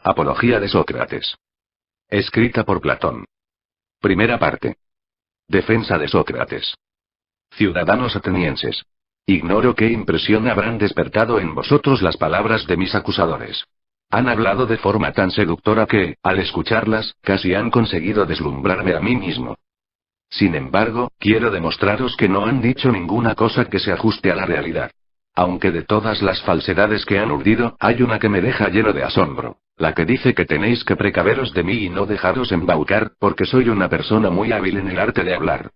Apología de Sócrates. Escrita por Platón. Primera parte. Defensa de Sócrates. Ciudadanos atenienses. Ignoro qué impresión habrán despertado en vosotros las palabras de mis acusadores. Han hablado de forma tan seductora que, al escucharlas, casi han conseguido deslumbrarme a mí mismo. Sin embargo, quiero demostraros que no han dicho ninguna cosa que se ajuste a la realidad. Aunque de todas las falsedades que han urdido, hay una que me deja lleno de asombro, la que dice que tenéis que precaveros de mí y no dejaros embaucar, porque soy una persona muy hábil en el arte de hablar.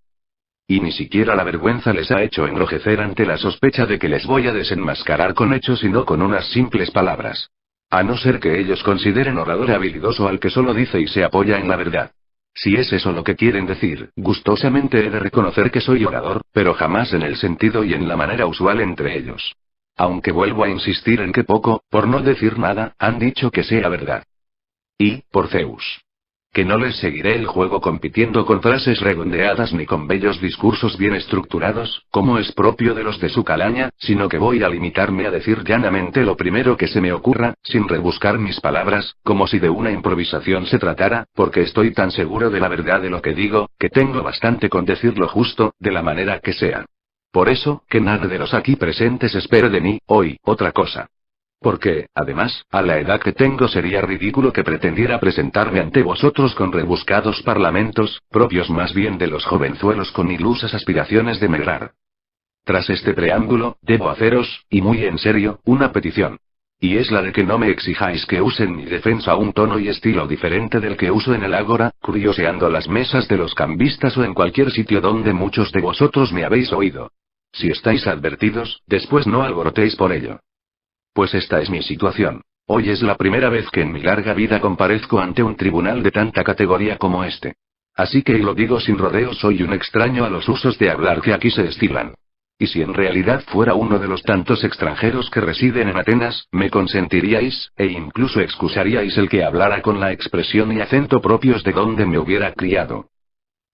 Y ni siquiera la vergüenza les ha hecho enrojecer ante la sospecha de que les voy a desenmascarar con hechos y no con unas simples palabras. A no ser que ellos consideren orador habilidoso al que solo dice y se apoya en la verdad. Si es eso lo que quieren decir, gustosamente he de reconocer que soy orador, pero jamás en el sentido y en la manera usual entre ellos. Aunque vuelvo a insistir en que poco, por no decir nada, han dicho que sea verdad. Y, por Zeus, que no les seguiré el juego compitiendo con frases redondeadas ni con bellos discursos bien estructurados, como es propio de los de su calaña, sino que voy a limitarme a decir llanamente lo primero que se me ocurra, sin rebuscar mis palabras, como si de una improvisación se tratara, porque estoy tan seguro de la verdad de lo que digo, que tengo bastante con decir lo justo, de la manera que sea. Por eso, que nadie de los aquí presentes espere de mí, hoy, otra cosa. Porque, además, a la edad que tengo sería ridículo que pretendiera presentarme ante vosotros con rebuscados parlamentos, propios más bien de los jovenzuelos con ilusas aspiraciones de medrar. Tras este preámbulo, debo haceros, y muy en serio, una petición. Y es la de que no me exijáis que use en mi defensa un tono y estilo diferente del que uso en el ágora, curioseando las mesas de los cambistas o en cualquier sitio donde muchos de vosotros me habéis oído. Si estáis advertidos, después no alborotéis por ello. Pues esta es mi situación. Hoy es la primera vez que en mi larga vida comparezco ante un tribunal de tanta categoría como este. Así que, y lo digo sin rodeos, soy un extraño a los usos de hablar que aquí se estilan. Y si en realidad fuera uno de los tantos extranjeros que residen en Atenas, me consentiríais, e incluso excusaríais el que hablara con la expresión y acento propios de donde me hubiera criado.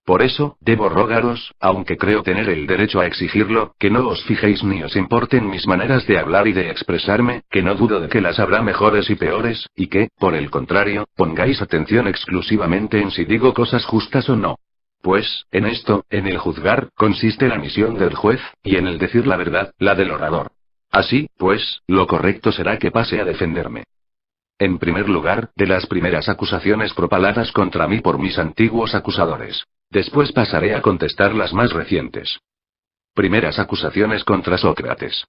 Por eso, debo rogaros, aunque creo tener el derecho a exigirlo, que no os fijéis ni os importen mis maneras de hablar y de expresarme, que no dudo de que las habrá mejores y peores, y que, por el contrario, pongáis atención exclusivamente en si digo cosas justas o no. Pues, en esto, en el juzgar, consiste la misión del juez, y en el decir la verdad, la del orador. Así, pues, lo correcto será que pase a defenderme. En primer lugar, de las primeras acusaciones propaladas contra mí por mis antiguos acusadores. Después pasaré a contestar las más recientes. Primeras acusaciones contra Sócrates.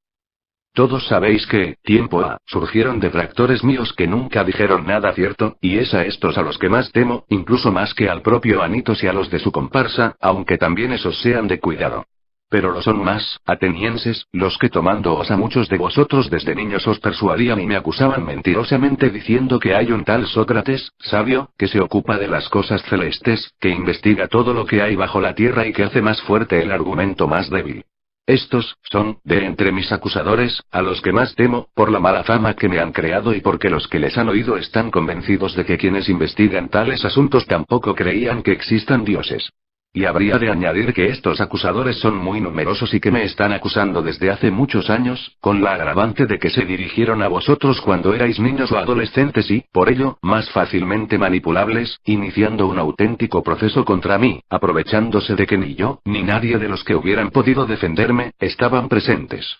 Todos sabéis que, tiempo ha, surgieron detractores míos que nunca dijeron nada cierto, y es a estos a los que más temo, incluso más que al propio Anitos y a los de su comparsa, aunque también esos sean de cuidado. Pero lo son más, atenienses, los que tomándoos a muchos de vosotros desde niños os persuadían y me acusaban mentirosamente diciendo que hay un tal Sócrates, sabio, que se ocupa de las cosas celestes, que investiga todo lo que hay bajo la tierra y que hace más fuerte el argumento más débil. Estos, son, de entre mis acusadores, a los que más temo, por la mala fama que me han creado y porque los que les han oído están convencidos de que quienes investigan tales asuntos tampoco creían que existan dioses. Y habría de añadir que estos acusadores son muy numerosos y que me están acusando desde hace muchos años, con la agravante de que se dirigieron a vosotros cuando erais niños o adolescentes y, por ello, más fácilmente manipulables, iniciando un auténtico proceso contra mí, aprovechándose de que ni yo, ni nadie de los que hubieran podido defenderme, estaban presentes.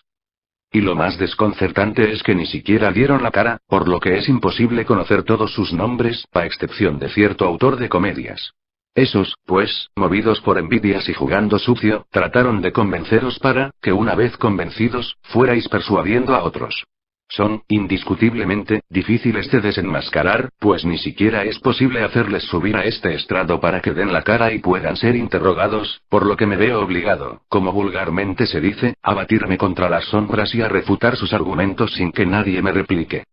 Y lo más desconcertante es que ni siquiera dieron la cara, por lo que es imposible conocer todos sus nombres, a excepción de cierto autor de comedias. Esos, pues, movidos por envidias y jugando sucio, trataron de convenceros para, que una vez convencidos, fuerais persuadiendo a otros. Son, indiscutiblemente, difíciles de desenmascarar, pues ni siquiera es posible hacerles subir a este estrado para que den la cara y puedan ser interrogados, por lo que me veo obligado, como vulgarmente se dice, a batirme contra las sombras y a refutar sus argumentos sin que nadie me replique.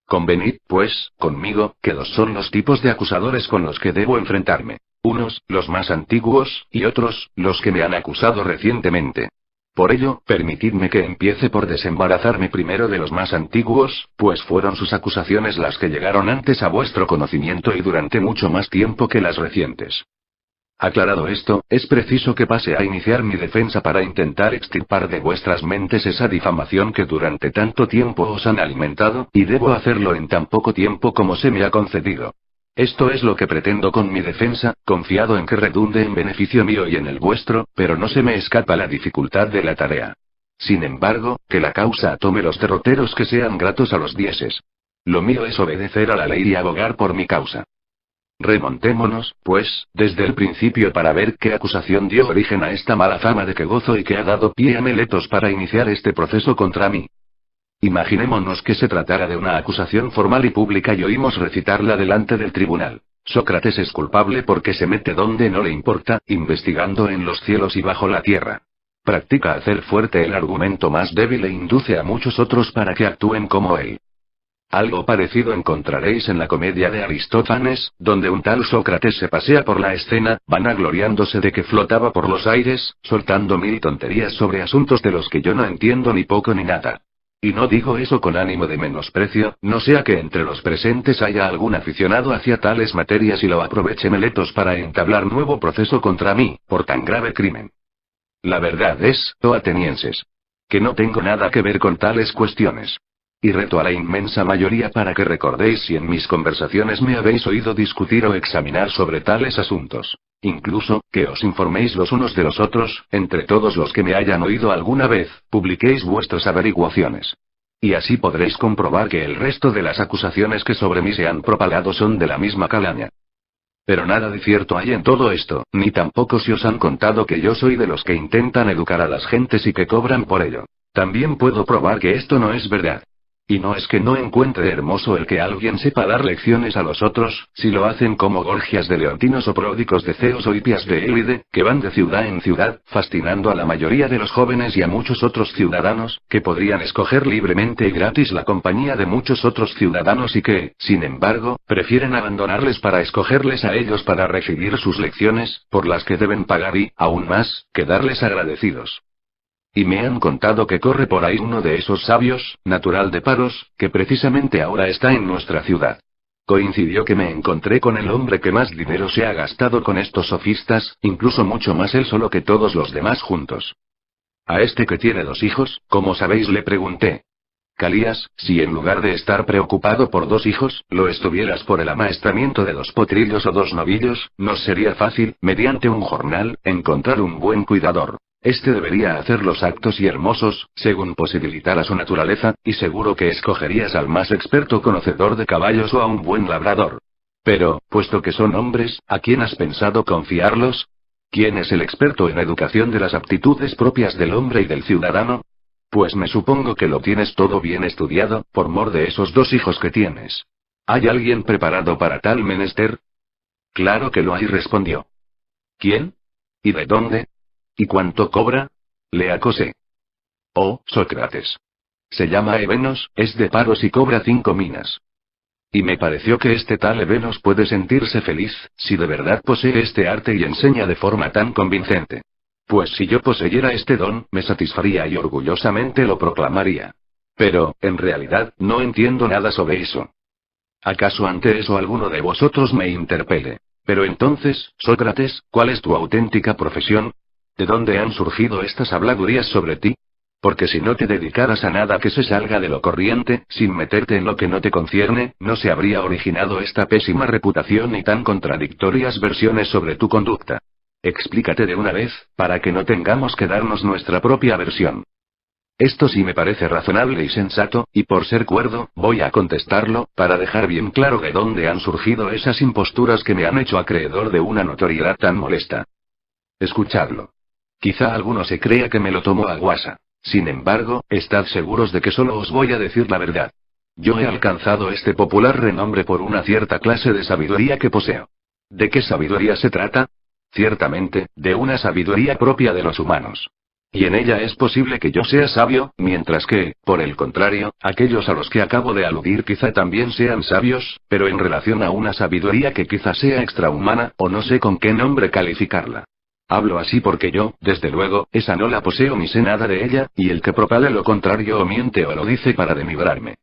Convenid, pues, conmigo, que dos son los tipos de acusadores con los que debo enfrentarme. Unos, los más antiguos, y otros, los que me han acusado recientemente. Por ello, permitidme que empiece por desembarazarme primero de los más antiguos, pues fueron sus acusaciones las que llegaron antes a vuestro conocimiento y durante mucho más tiempo que las recientes. Aclarado esto, es preciso que pase a iniciar mi defensa para intentar extirpar de vuestras mentes esa difamación que durante tanto tiempo os han alimentado, y debo hacerlo en tan poco tiempo como se me ha concedido. Esto es lo que pretendo con mi defensa, confiado en que redunde en beneficio mío y en el vuestro, pero no se me escapa la dificultad de la tarea. Sin embargo, que la causa tome los derroteros que sean gratos a los dioses. Lo mío es obedecer a la ley y abogar por mi causa. Remontémonos, pues, desde el principio para ver qué acusación dio origen a esta mala fama de que gozo y que ha dado pie a Meletos para iniciar este proceso contra mí. Imaginémonos que se tratara de una acusación formal y pública y oímos recitarla delante del tribunal. Sócrates es culpable porque se mete donde no le importa, investigando en los cielos y bajo la tierra. Practica hacer fuerte el argumento más débil e induce a muchos otros para que actúen como él. Algo parecido encontraréis en la comedia de Aristófanes, donde un tal Sócrates se pasea por la escena, vanagloriándose de que flotaba por los aires, soltando mil tonterías sobre asuntos de los que yo no entiendo ni poco ni nada. Y no digo eso con ánimo de menosprecio, no sea que entre los presentes haya algún aficionado hacia tales materias y lo aproveche Meletos para entablar nuevo proceso contra mí, por tan grave crimen. La verdad es, oh atenienses, que no tengo nada que ver con tales cuestiones. Y reto a la inmensa mayoría para que recordéis si en mis conversaciones me habéis oído discutir o examinar sobre tales asuntos. Incluso, que os informéis los unos de los otros, entre todos los que me hayan oído alguna vez, publiquéis vuestras averiguaciones. Y así podréis comprobar que el resto de las acusaciones que sobre mí se han propalado son de la misma calaña. Pero nada de cierto hay en todo esto, ni tampoco si os han contado que yo soy de los que intentan educar a las gentes y que cobran por ello. También puedo probar que esto no es verdad. Y no es que no encuentre hermoso el que alguien sepa dar lecciones a los otros, si lo hacen como Gorgias de Leontinos o pródicos de Ceos o Hipias de Élide, que van de ciudad en ciudad, fascinando a la mayoría de los jóvenes y a muchos otros ciudadanos, que podrían escoger libremente y gratis la compañía de muchos otros ciudadanos y que, sin embargo, prefieren abandonarles para escogerles a ellos para recibir sus lecciones, por las que deben pagar y, aún más, quedarles agradecidos. Y me han contado que corre por ahí uno de esos sabios, natural de Paros, que precisamente ahora está en nuestra ciudad. Coincidió que me encontré con el hombre que más dinero se ha gastado con estos sofistas, incluso mucho más él solo que todos los demás juntos. A este que tiene 2 hijos, ¿cómo sabéis? Le pregunté. Calías, si en lugar de estar preocupado por 2 hijos, lo estuvieras por el amaestramiento de 2 potrillos o 2 novillos, nos sería fácil, mediante un jornal, encontrar un buen cuidador. Este debería hacer los actos y hermosos, según posibilitara su naturaleza, y seguro que escogerías al más experto conocedor de caballos o a un buen labrador. Pero, puesto que son hombres, ¿a quién has pensado confiarlos? ¿Quién es el experto en educación de las aptitudes propias del hombre y del ciudadano? Pues me supongo que lo tienes todo bien estudiado, por mor de esos 2 hijos que tienes. ¿Hay alguien preparado para tal menester? Claro que lo hay, respondió. ¿Quién? ¿Y de dónde? ¿Y cuánto cobra? Le acosé. Oh, Sócrates. Se llama Evenos, es de Paros y cobra 5 minas. Y me pareció que este tal Evenos puede sentirse feliz, si de verdad posee este arte y enseña de forma tan convincente. Pues si yo poseyera este don, me satisfaría y orgullosamente lo proclamaría. Pero, en realidad, no entiendo nada sobre eso. ¿Acaso ante eso alguno de vosotros me interpele? Pero entonces, Sócrates, ¿cuál es tu auténtica profesión? ¿De dónde han surgido estas habladurías sobre ti? Porque si no te dedicaras a nada que se salga de lo corriente, sin meterte en lo que no te concierne, no se habría originado esta pésima reputación y tan contradictorias versiones sobre tu conducta. Explícate de una vez, para que no tengamos que darnos nuestra propia versión. Esto sí me parece razonable y sensato, y por ser cuerdo, voy a contestarlo, para dejar bien claro de dónde han surgido esas imposturas que me han hecho acreedor de una notoriedad tan molesta. Escuchadlo. Quizá alguno se crea que me lo tomo a guasa. Sin embargo, estad seguros de que solo os voy a decir la verdad. Yo he alcanzado este popular renombre por una cierta clase de sabiduría que poseo. ¿De qué sabiduría se trata? Ciertamente, de una sabiduría propia de los humanos. Y en ella es posible que yo sea sabio, mientras que, por el contrario, aquellos a los que acabo de aludir quizá también sean sabios, pero en relación a una sabiduría que quizá sea extrahumana, o no sé con qué nombre calificarla. Hablo así porque yo, desde luego, esa no la poseo ni sé nada de ella, y el que propale lo contrario o miente o lo dice para denigrarme.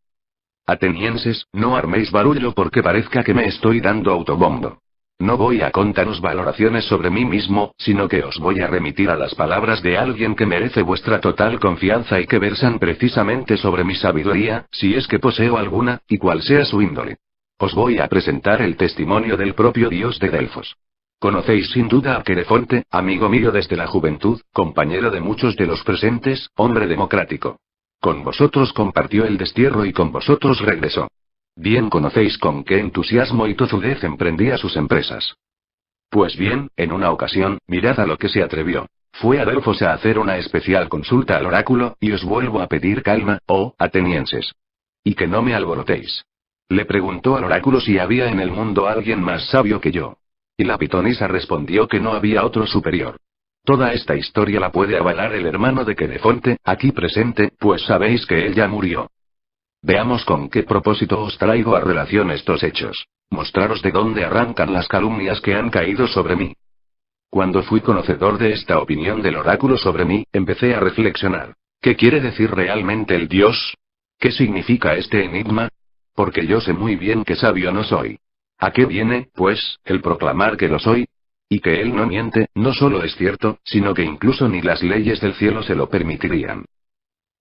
Atenienses, no arméis barullo porque parezca que me estoy dando autobombo. No voy a contaros valoraciones sobre mí mismo, sino que os voy a remitir a las palabras de alguien que merece vuestra total confianza y que versan precisamente sobre mi sabiduría, si es que poseo alguna, y cual sea su índole. Os voy a presentar el testimonio del propio Dios de Delfos. Conocéis sin duda a Querefonte, amigo mío desde la juventud, compañero de muchos de los presentes, hombre democrático. Con vosotros compartió el destierro y con vosotros regresó. Bien conocéis con qué entusiasmo y tozudez emprendía sus empresas. Pues bien, en una ocasión, mirad a lo que se atrevió. Fue a Delfos a hacer una especial consulta al oráculo, y os vuelvo a pedir calma, oh, atenienses. Y que no me alborotéis. Le preguntó al oráculo si había en el mundo alguien más sabio que yo. Y la pitonisa respondió que no había otro superior. Toda esta historia la puede avalar el hermano de Querefonte, aquí presente, pues sabéis que él ya murió. Veamos con qué propósito os traigo a relación estos hechos. Mostraros de dónde arrancan las calumnias que han caído sobre mí. Cuando fui conocedor de esta opinión del oráculo sobre mí, empecé a reflexionar. ¿Qué quiere decir realmente el Dios? ¿Qué significa este enigma? Porque yo sé muy bien que sabio no soy. ¿A qué viene, pues, el proclamar que lo soy? Y que él no miente, no solo es cierto, sino que incluso ni las leyes del cielo se lo permitirían.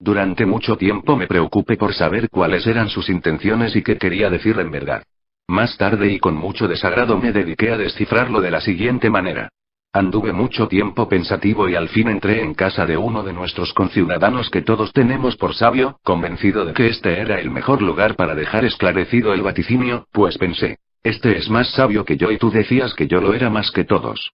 Durante mucho tiempo me preocupé por saber cuáles eran sus intenciones y qué quería decir en verdad. Más tarde y con mucho desagrado me dediqué a descifrarlo de la siguiente manera. Anduve mucho tiempo pensativo y al fin entré en casa de uno de nuestros conciudadanos que todos tenemos por sabio, convencido de que este era el mejor lugar para dejar esclarecido el vaticinio, pues pensé, este es más sabio que yo y tú decías que yo lo era más que todos.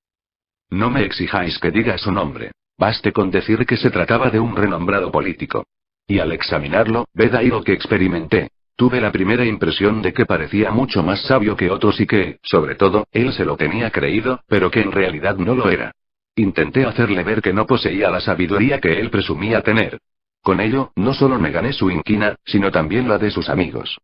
No me exijáis que diga su nombre. Baste con decir que se trataba de un renombrado político. Y al examinarlo, ved ahí lo que experimenté. Tuve la primera impresión de que parecía mucho más sabio que otros y que, sobre todo, él se lo tenía creído, pero que en realidad no lo era. Intenté hacerle ver que no poseía la sabiduría que él presumía tener. Con ello, no solo me gané su inquina, sino también la de sus amigos.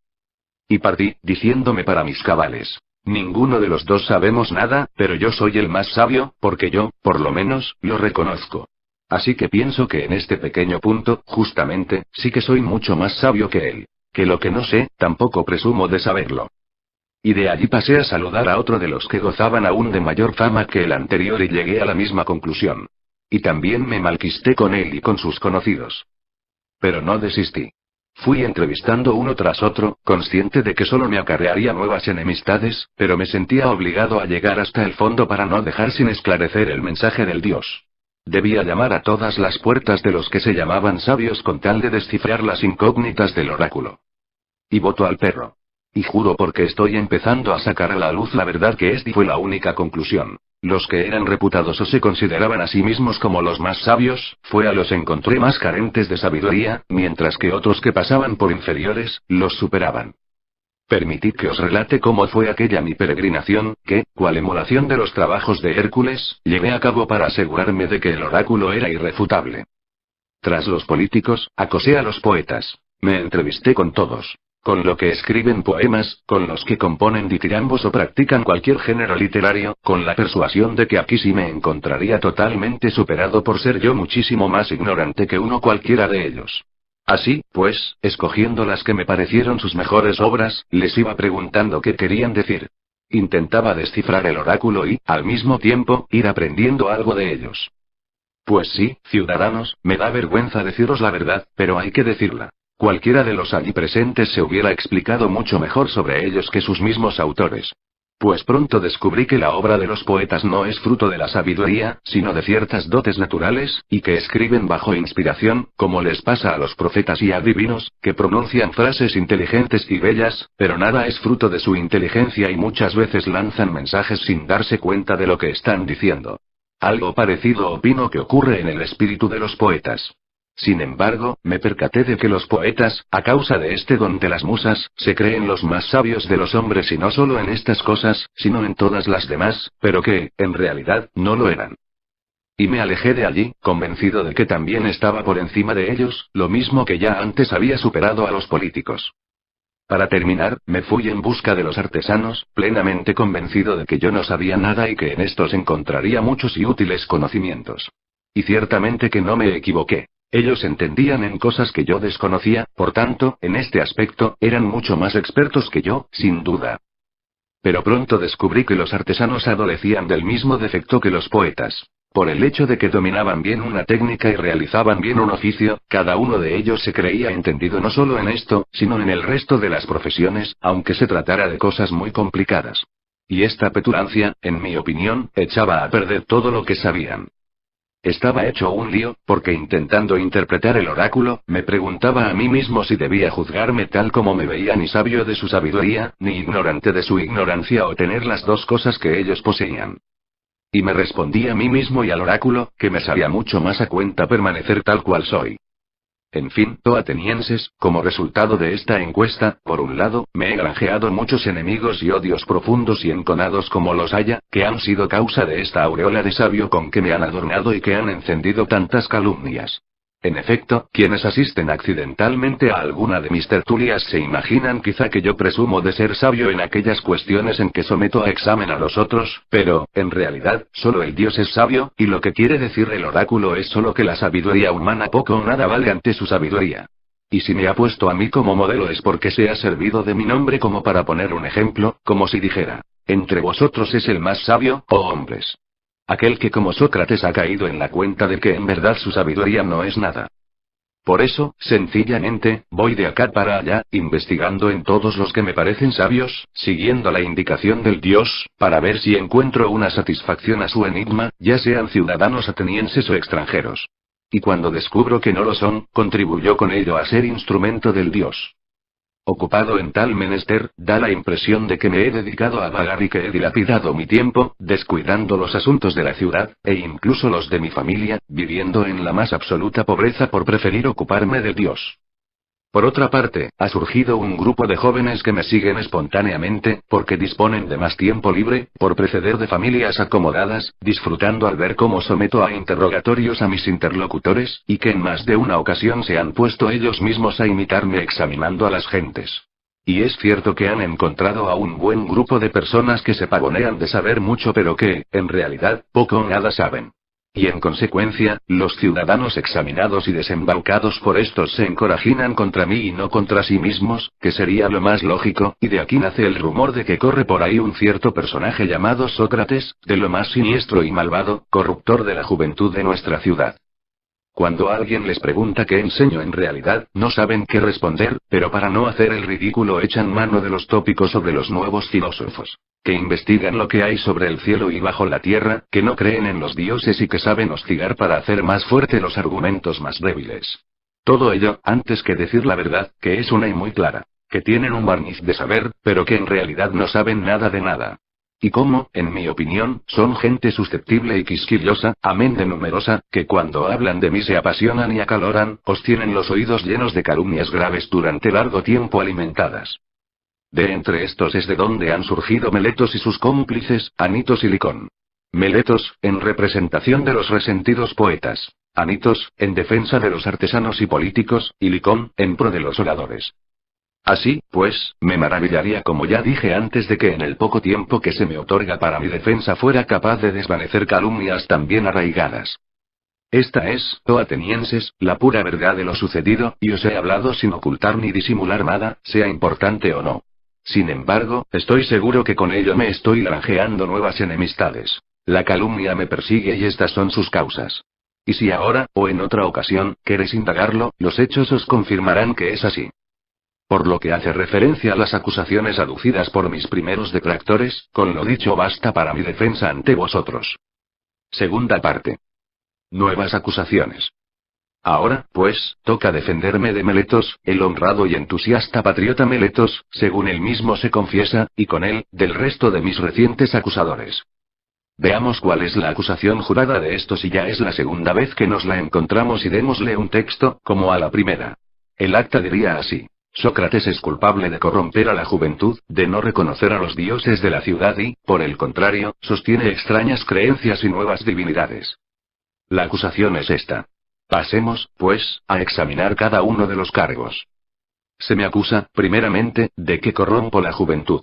Y partí, diciéndome para mis cabales. Ninguno de los dos sabemos nada, pero yo soy el más sabio, porque yo, por lo menos, lo reconozco. Así que pienso que en este pequeño punto, justamente, sí que soy mucho más sabio que él. Que lo que no sé, tampoco presumo de saberlo. Y de allí pasé a saludar a otro de los que gozaban aún de mayor fama que el anterior y llegué a la misma conclusión. Y también me malquisté con él y con sus conocidos. Pero no desistí. Fui entrevistando uno tras otro, consciente de que solo me acarrearía nuevas enemistades, pero me sentía obligado a llegar hasta el fondo para no dejar sin esclarecer el mensaje del Dios. Debía llamar a todas las puertas de los que se llamaban sabios con tal de descifrar las incógnitas del oráculo. Y voto al perro. Y juro porque estoy empezando a sacar a la luz la verdad que esta fue la única conclusión. Los que eran reputados o se consideraban a sí mismos como los más sabios, fue a los encontré más carentes de sabiduría, mientras que otros que pasaban por inferiores, los superaban. Permitid que os relate cómo fue aquella mi peregrinación, que, cual emulación de los trabajos de Hércules, llevé a cabo para asegurarme de que el oráculo era irrefutable. Tras los políticos, acosé a los poetas. Me entrevisté con todos. Con los que escriben poemas, con los que componen ditirambos o practican cualquier género literario, con la persuasión de que aquí sí me encontraría totalmente superado por ser yo muchísimo más ignorante que uno cualquiera de ellos. Así, pues, escogiendo las que me parecieron sus mejores obras, les iba preguntando qué querían decir. Intentaba descifrar el oráculo y, al mismo tiempo, ir aprendiendo algo de ellos. Pues sí, ciudadanos, me da vergüenza deciros la verdad, pero hay que decirla. Cualquiera de los allí presentes se hubiera explicado mucho mejor sobre ellos que sus mismos autores. Pues pronto descubrí que la obra de los poetas no es fruto de la sabiduría, sino de ciertas dotes naturales, y que escriben bajo inspiración, como les pasa a los profetas y adivinos, que pronuncian frases inteligentes y bellas, pero nada es fruto de su inteligencia y muchas veces lanzan mensajes sin darse cuenta de lo que están diciendo. Algo parecido opino que ocurre en el espíritu de los poetas. Sin embargo, me percaté de que los poetas, a causa de este don de las musas, se creen los más sabios de los hombres y no solo en estas cosas, sino en todas las demás, pero que, en realidad, no lo eran. Y me alejé de allí, convencido de que también estaba por encima de ellos, lo mismo que ya antes había superado a los políticos. Para terminar, me fui en busca de los artesanos, plenamente convencido de que yo no sabía nada y que en estos encontraría muchos y útiles conocimientos. Y ciertamente que no me equivoqué. Ellos entendían en cosas que yo desconocía, por tanto, en este aspecto, eran mucho más expertos que yo, sin duda. Pero pronto descubrí que los artesanos adolecían del mismo defecto que los poetas. Por el hecho de que dominaban bien una técnica y realizaban bien un oficio, cada uno de ellos se creía entendido no solo en esto, sino en el resto de las profesiones, aunque se tratara de cosas muy complicadas. Y esta petulancia, en mi opinión, echaba a perder todo lo que sabían. Estaba hecho un lío, porque intentando interpretar el oráculo, me preguntaba a mí mismo si debía juzgarme tal como me veía ni sabio de su sabiduría, ni ignorante de su ignorancia o tener las dos cosas que ellos poseían. Y me respondí a mí mismo y al oráculo, que me salía mucho más a cuenta permanecer tal cual soy. En fin, atenienses, como resultado de esta encuesta, por un lado, me he granjeado muchos enemigos y odios profundos y enconados como los haya, que han sido causa de esta aureola de sabio con que me han adornado y que han encendido tantas calumnias. En efecto, quienes asisten accidentalmente a alguna de mis tertulias se imaginan quizá que yo presumo de ser sabio en aquellas cuestiones en que someto a examen a los otros, pero, en realidad, solo el Dios es sabio, y lo que quiere decir el oráculo es solo que la sabiduría humana poco o nada vale ante su sabiduría. Y si me ha puesto a mí como modelo es porque se ha servido de mi nombre como para poner un ejemplo, como si dijera, entre vosotros es el más sabio, oh hombres. Aquel que como Sócrates ha caído en la cuenta de que en verdad su sabiduría no es nada. Por eso, sencillamente, voy de acá para allá, investigando en todos los que me parecen sabios, siguiendo la indicación del Dios, para ver si encuentro una satisfacción a su enigma, ya sean ciudadanos atenienses o extranjeros. Y cuando descubro que no lo son, contribuyó con ello a ser instrumento del Dios. Ocupado en tal menester, da la impresión de que me he dedicado a vagar y que he dilapidado mi tiempo, descuidando los asuntos de la ciudad, e incluso los de mi familia, viviendo en la más absoluta pobreza por preferir ocuparme de Dios. Por otra parte, ha surgido un grupo de jóvenes que me siguen espontáneamente, porque disponen de más tiempo libre, por proceder de familias acomodadas, disfrutando al ver cómo someto a interrogatorios a mis interlocutores, y que en más de una ocasión se han puesto ellos mismos a imitarme examinando a las gentes. Y es cierto que han encontrado a un buen grupo de personas que se pavonean de saber mucho pero que, en realidad, poco o nada saben. Y en consecuencia, los ciudadanos examinados y desembaucados por estos se encorajinan contra mí y no contra sí mismos, que sería lo más lógico, y de aquí nace el rumor de que corre por ahí un cierto personaje llamado Sócrates, de lo más siniestro y malvado, corruptor de la juventud de nuestra ciudad. Cuando alguien les pregunta qué enseño en realidad, no saben qué responder, pero para no hacer el ridículo echan mano de los tópicos sobre los nuevos filósofos, que investigan lo que hay sobre el cielo y bajo la tierra, que no creen en los dioses y que saben hostigar para hacer más fuerte los argumentos más débiles. Todo ello, antes que decir la verdad, que es una y muy clara, que tienen un barniz de saber, pero que en realidad no saben nada de nada. Y como, en mi opinión, son gente susceptible y quisquillosa, amén de numerosa, que cuando hablan de mí se apasionan y acaloran, os tienen los oídos llenos de calumnias graves durante largo tiempo alimentadas. De entre estos es de donde han surgido Meletos y sus cómplices, Anitos y Licón. Meletos, en representación de los resentidos poetas. Anitos, en defensa de los artesanos y políticos, y Licón, en pro de los oradores. Así, pues, me maravillaría como ya dije antes de que en el poco tiempo que se me otorga para mi defensa fuera capaz de desvanecer calumnias tan bien arraigadas. Esta es, oh atenienses, la pura verdad de lo sucedido, y os he hablado sin ocultar ni disimular nada, sea importante o no. Sin embargo, estoy seguro que con ello me estoy granjeando nuevas enemistades. La calumnia me persigue y estas son sus causas. Y si ahora, o en otra ocasión, queréis indagarlo, los hechos os confirmarán que es así. Por lo que hace referencia a las acusaciones aducidas por mis primeros detractores, con lo dicho basta para mi defensa ante vosotros. Segunda parte. Nuevas acusaciones. Ahora, pues, toca defenderme de Meletos, el honrado y entusiasta patriota Meletos, según él mismo se confiesa, y con él, del resto de mis recientes acusadores. Veamos cuál es la acusación jurada de estos y ya es la segunda vez que nos la encontramos y démosle un texto, como a la primera. El acta diría así. Sócrates es culpable de corromper a la juventud, de no reconocer a los dioses de la ciudad y, por el contrario, sostiene extrañas creencias y nuevas divinidades. La acusación es esta. Pasemos, pues, a examinar cada uno de los cargos. Se me acusa, primeramente, de que corrompo la juventud.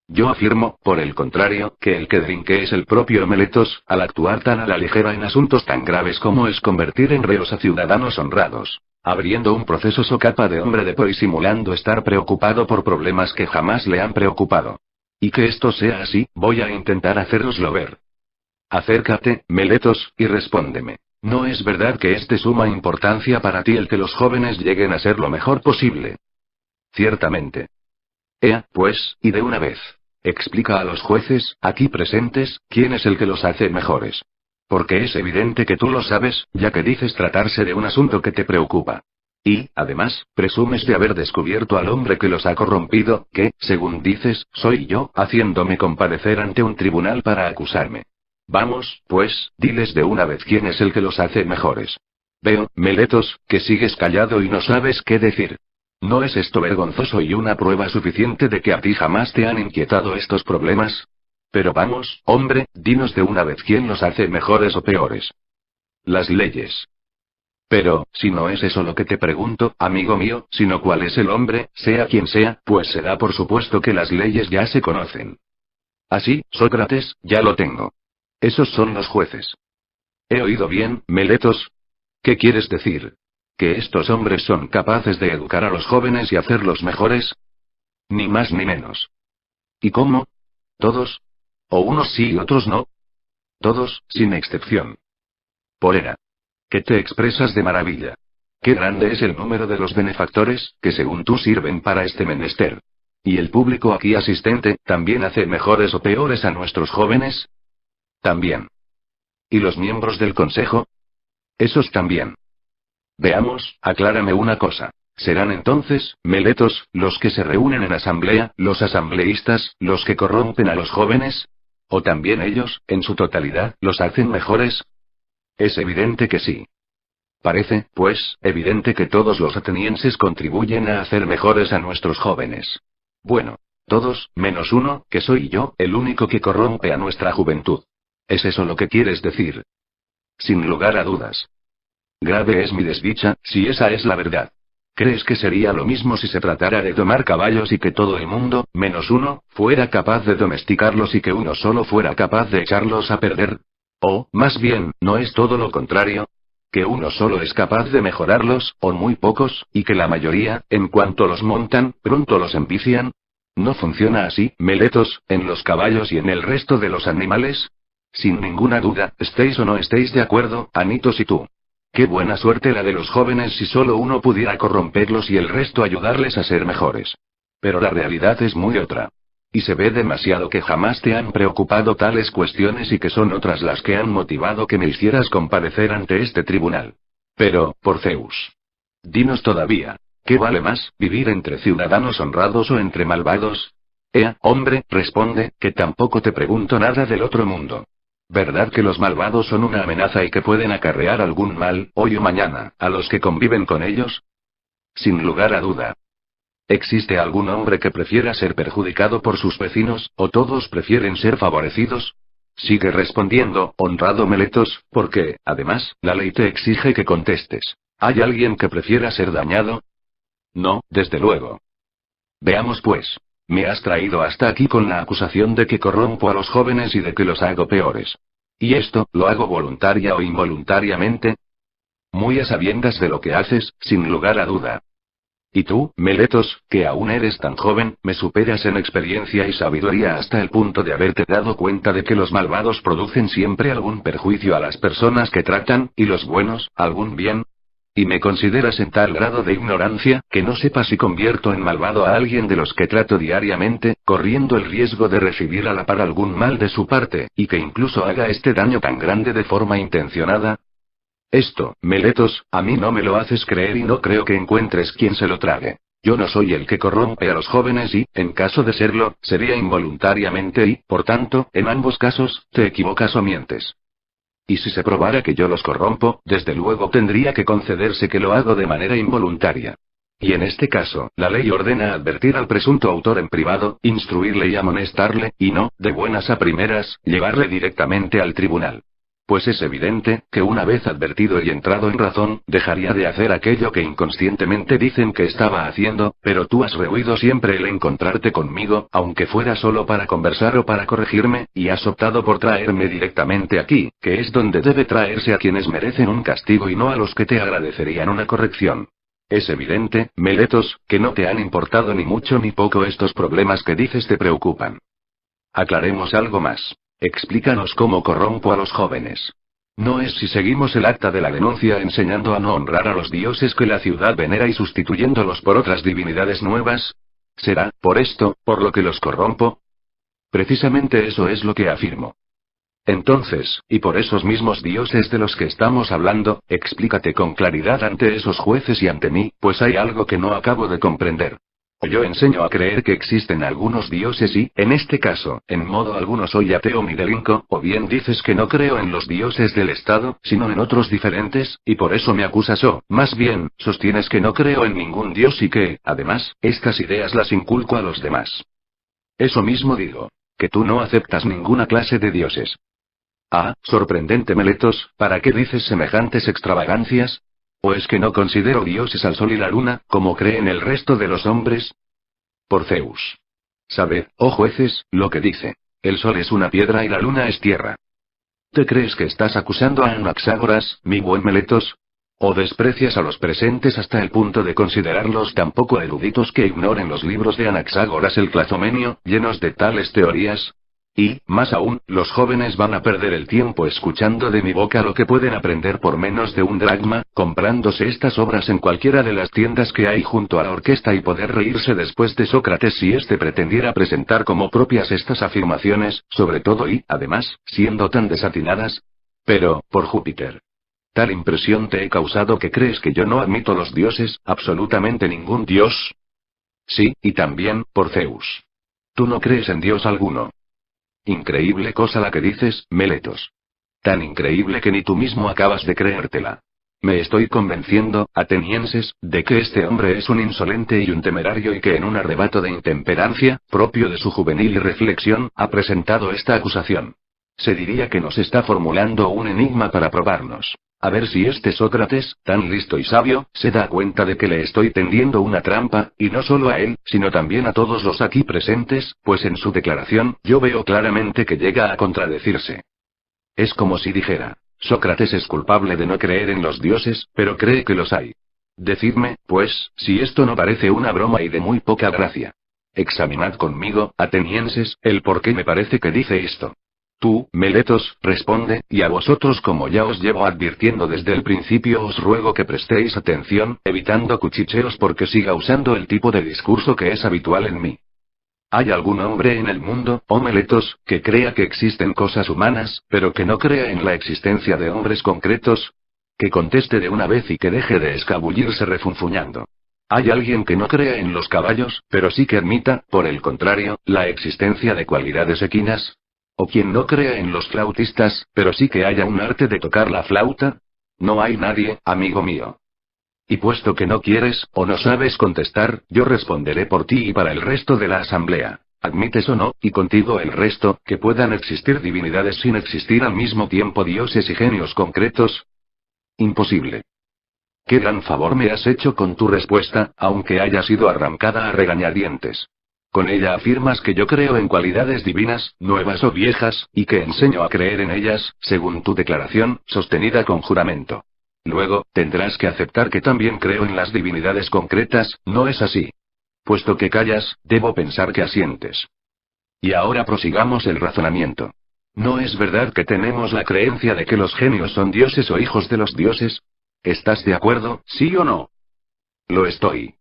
Yo afirmo, por el contrario, que el que delinque es el propio Meletos, al actuar tan a la ligera en asuntos tan graves como es convertir en reos a ciudadanos honrados. Abriendo un proceso socapa de hombre de pro y simulando estar preocupado por problemas que jamás le han preocupado. Y que esto sea así, voy a intentar hacéroslo ver. Acércate, Meletos, y respóndeme. ¿No es verdad que es de suma importancia para ti el que los jóvenes lleguen a ser lo mejor posible? Ciertamente. Ea, pues, y de una vez. Explica a los jueces, aquí presentes, quién es el que los hace mejores. Porque es evidente que tú lo sabes, ya que dices tratarse de un asunto que te preocupa. Y, además, presumes de haber descubierto al hombre que los ha corrompido, que, según dices, soy yo, haciéndome comparecer ante un tribunal para acusarme. Vamos, pues, diles de una vez quién es el que los hace mejores. Veo, Meletos, que sigues callado y no sabes qué decir. ¿No es esto vergonzoso y una prueba suficiente de que a ti jamás te han inquietado estos problemas? Pero vamos, hombre, dinos de una vez quién los hace mejores o peores. Las leyes. Pero, si no es eso lo que te pregunto, amigo mío, sino cuál es el hombre, sea quien sea, pues se da por supuesto que las leyes ya se conocen. Así, Sócrates, ya lo tengo. Esos son los jueces. ¿He oído bien, Meletos? ¿Qué quieres decir? ¿Que estos hombres son capaces de educar a los jóvenes y hacerlos mejores? Ni más ni menos. ¿Y cómo? ¿Todos? ¿O unos sí y otros no? Todos, sin excepción. Porera. Que te expresas de maravilla. Qué grande es el número de los benefactores, que según tú sirven para este menester. ¿Y el público aquí asistente, también hace mejores o peores a nuestros jóvenes? También. ¿Y los miembros del consejo? Esos también. Veamos, aclárame una cosa. ¿Serán entonces, Meletos, los que se reúnen en asamblea, los asambleístas, los que corrompen a los jóvenes? ¿O también ellos, en su totalidad, los hacen mejores? Es evidente que sí. Parece, pues, evidente que todos los atenienses contribuyen a hacer mejores a nuestros jóvenes. Bueno, todos, menos uno, que soy yo, el único que corrompe a nuestra juventud. ¿Es eso lo que quieres decir? Sin lugar a dudas. Grave es mi desdicha, si esa es la verdad. ¿Crees que sería lo mismo si se tratara de tomar caballos y que todo el mundo, menos uno, fuera capaz de domesticarlos y que uno solo fuera capaz de echarlos a perder? O, más bien, ¿no es todo lo contrario? Que uno solo es capaz de mejorarlos, o muy pocos, y que la mayoría, en cuanto los montan, pronto los envician. ¿No funciona así, Meletos, en los caballos y en el resto de los animales? Sin ninguna duda, estéis o no estéis de acuerdo, Anitos y tú. Qué buena suerte la de los jóvenes si solo uno pudiera corromperlos y el resto ayudarles a ser mejores. Pero la realidad es muy otra. Y se ve demasiado que jamás te han preocupado tales cuestiones y que son otras las que han motivado que me hicieras comparecer ante este tribunal. Pero, por Zeus. Dinos todavía, ¿qué vale más, vivir entre ciudadanos honrados o entre malvados? Hombre, responde, que tampoco te pregunto nada del otro mundo. ¿Verdad que los malvados son una amenaza y que pueden acarrear algún mal, hoy o mañana, a los que conviven con ellos? Sin lugar a duda. ¿Existe algún hombre que prefiera ser perjudicado por sus vecinos, o todos prefieren ser favorecidos? Sigue respondiendo, honrado Meletos, porque, además, la ley te exige que contestes. ¿Hay alguien que prefiera ser dañado? No, desde luego. Veamos pues. Me has traído hasta aquí con la acusación de que corrompo a los jóvenes y de que los hago peores. ¿Y esto, lo hago voluntaria o involuntariamente? Muy a sabiendas de lo que haces, sin lugar a duda. Y tú, Meletos, que aún eres tan joven, me superas en experiencia y sabiduría hasta el punto de haberte dado cuenta de que los malvados producen siempre algún perjuicio a las personas que tratan, y los buenos, algún bien. ¿Y me consideras en tal grado de ignorancia, que no sepa si convierto en malvado a alguien de los que trato diariamente, corriendo el riesgo de recibir a la par algún mal de su parte, y que incluso haga este daño tan grande de forma intencionada? Esto, Meletos, a mí no me lo haces creer y no creo que encuentres quien se lo trague. Yo no soy el que corrompe a los jóvenes y, en caso de serlo, sería involuntariamente y, por tanto, en ambos casos, te equivocas o mientes. Y si se probara que yo los corrompo, desde luego tendría que concederse que lo hago de manera involuntaria. Y en este caso, la ley ordena advertir al presunto autor en privado, instruirle y amonestarle, y no, de buenas a primeras, llevarle directamente al tribunal. Pues es evidente, que una vez advertido y entrado en razón, dejaría de hacer aquello que inconscientemente dicen que estaba haciendo, pero tú has rehuido siempre el encontrarte conmigo, aunque fuera solo para conversar o para corregirme, y has optado por traerme directamente aquí, que es donde debe traerse a quienes merecen un castigo y no a los que te agradecerían una corrección. Es evidente, Meletos, que no te han importado ni mucho ni poco estos problemas que dices te preocupan. Aclaremos algo más. Explícanos cómo corrompo a los jóvenes. No es si seguimos el acta de la denuncia enseñando a no honrar a los dioses que la ciudad venera y sustituyéndolos por otras divinidades nuevas. ¿Será, por esto, por lo que los corrompo? Precisamente eso es lo que afirmo. Entonces, y por esos mismos dioses de los que estamos hablando, explícate con claridad ante esos jueces y ante mí, pues hay algo que no acabo de comprender. O yo enseño a creer que existen algunos dioses y, en este caso, en modo alguno soy ateo ni delinco, o bien dices que no creo en los dioses del Estado, sino en otros diferentes, y por eso me acusas o, más bien, sostienes que no creo en ningún dios y que, además, estas ideas las inculco a los demás. Eso mismo digo. Que tú no aceptas ninguna clase de dioses. Ah, sorprendente Meletos, ¿para qué dices semejantes extravagancias? ¿O es que no considero dioses al sol y la luna, como creen el resto de los hombres? Por Zeus. Sabed, oh jueces, lo que dice. El sol es una piedra y la luna es tierra. ¿Te crees que estás acusando a Anaxágoras, mi buen Meletos? ¿O desprecias a los presentes hasta el punto de considerarlos tan poco eruditos que ignoren los libros de Anaxágoras el Clazomenio, llenos de tales teorías? Y, más aún, los jóvenes van a perder el tiempo escuchando de mi boca lo que pueden aprender por menos de un dracma, comprándose estas obras en cualquiera de las tiendas que hay junto a la orquesta y poder reírse después de Sócrates si éste pretendiera presentar como propias estas afirmaciones, sobre todo y, además, siendo tan desatinadas. Pero, por Júpiter. ¿Tal impresión te he causado que crees que yo no admito los dioses, absolutamente ningún dios? Sí, y también, por Zeus. Tú no crees en dios alguno. Increíble cosa la que dices, Meletos. Tan increíble que ni tú mismo acabas de creértela. Me estoy convenciendo, atenienses, de que este hombre es un insolente y un temerario y que en un arrebato de intemperancia, propio de su juvenil irreflexión, ha presentado esta acusación. Se diría que nos está formulando un enigma para probarnos. A ver si este Sócrates, tan listo y sabio, se da cuenta de que le estoy tendiendo una trampa, y no solo a él, sino también a todos los aquí presentes, pues en su declaración, yo veo claramente que llega a contradecirse. Es como si dijera, Sócrates es culpable de no creer en los dioses, pero cree que los hay. Decidme, pues, si esto no parece una broma y de muy poca gracia. Examinad conmigo, atenienses, el por qué me parece que dice esto. Tú, Meletos, responde, y a vosotros como ya os llevo advirtiendo desde el principio os ruego que prestéis atención, evitando cuchicheos porque siga usando el tipo de discurso que es habitual en mí. ¿Hay algún hombre en el mundo, oh Meletos, que crea que existen cosas humanas, pero que no crea en la existencia de hombres concretos? Que conteste de una vez y que deje de escabullirse refunfuñando. ¿Hay alguien que no crea en los caballos, pero sí que admita, por el contrario, la existencia de cualidades equinas? ¿O quien no crea en los flautistas, pero sí que haya un arte de tocar la flauta? No hay nadie, amigo mío. Y puesto que no quieres, o no sabes contestar, yo responderé por ti y para el resto de la asamblea. ¿Admites o no, y contigo el resto, que puedan existir divinidades sin existir al mismo tiempo dioses y genios concretos? Imposible. Qué gran favor me has hecho con tu respuesta, aunque haya sido arrancada a regañadientes. Con ella afirmas que yo creo en cualidades divinas, nuevas o viejas, y que enseño a creer en ellas, según tu declaración, sostenida con juramento. Luego, tendrás que aceptar que también creo en las divinidades concretas, ¿no es así? Puesto que callas, debo pensar que asientes. Y ahora prosigamos el razonamiento. ¿No es verdad que tenemos la creencia de que los genios son dioses o hijos de los dioses? ¿Estás de acuerdo, sí o no? Lo estoy.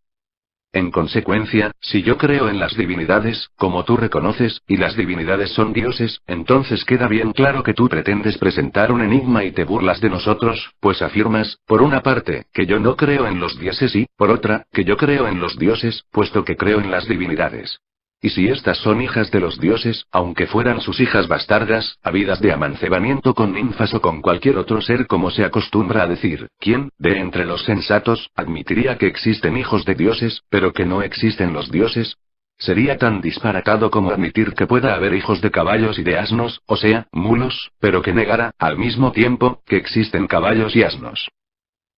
En consecuencia, si yo creo en las divinidades, como tú reconoces, y las divinidades son dioses, entonces queda bien claro que tú pretendes presentar un enigma y te burlas de nosotros, pues afirmas, por una parte, que yo no creo en los dioses y, por otra, que yo creo en los dioses, puesto que creo en las divinidades. Y si estas son hijas de los dioses, aunque fueran sus hijas bastardas, habidas de amancebamiento con ninfas o con cualquier otro ser como se acostumbra a decir, ¿quién, de entre los sensatos, admitiría que existen hijos de dioses, pero que no existen los dioses? Sería tan disparatado como admitir que pueda haber hijos de caballos y de asnos, o sea, mulos, pero que negara, al mismo tiempo, que existen caballos y asnos.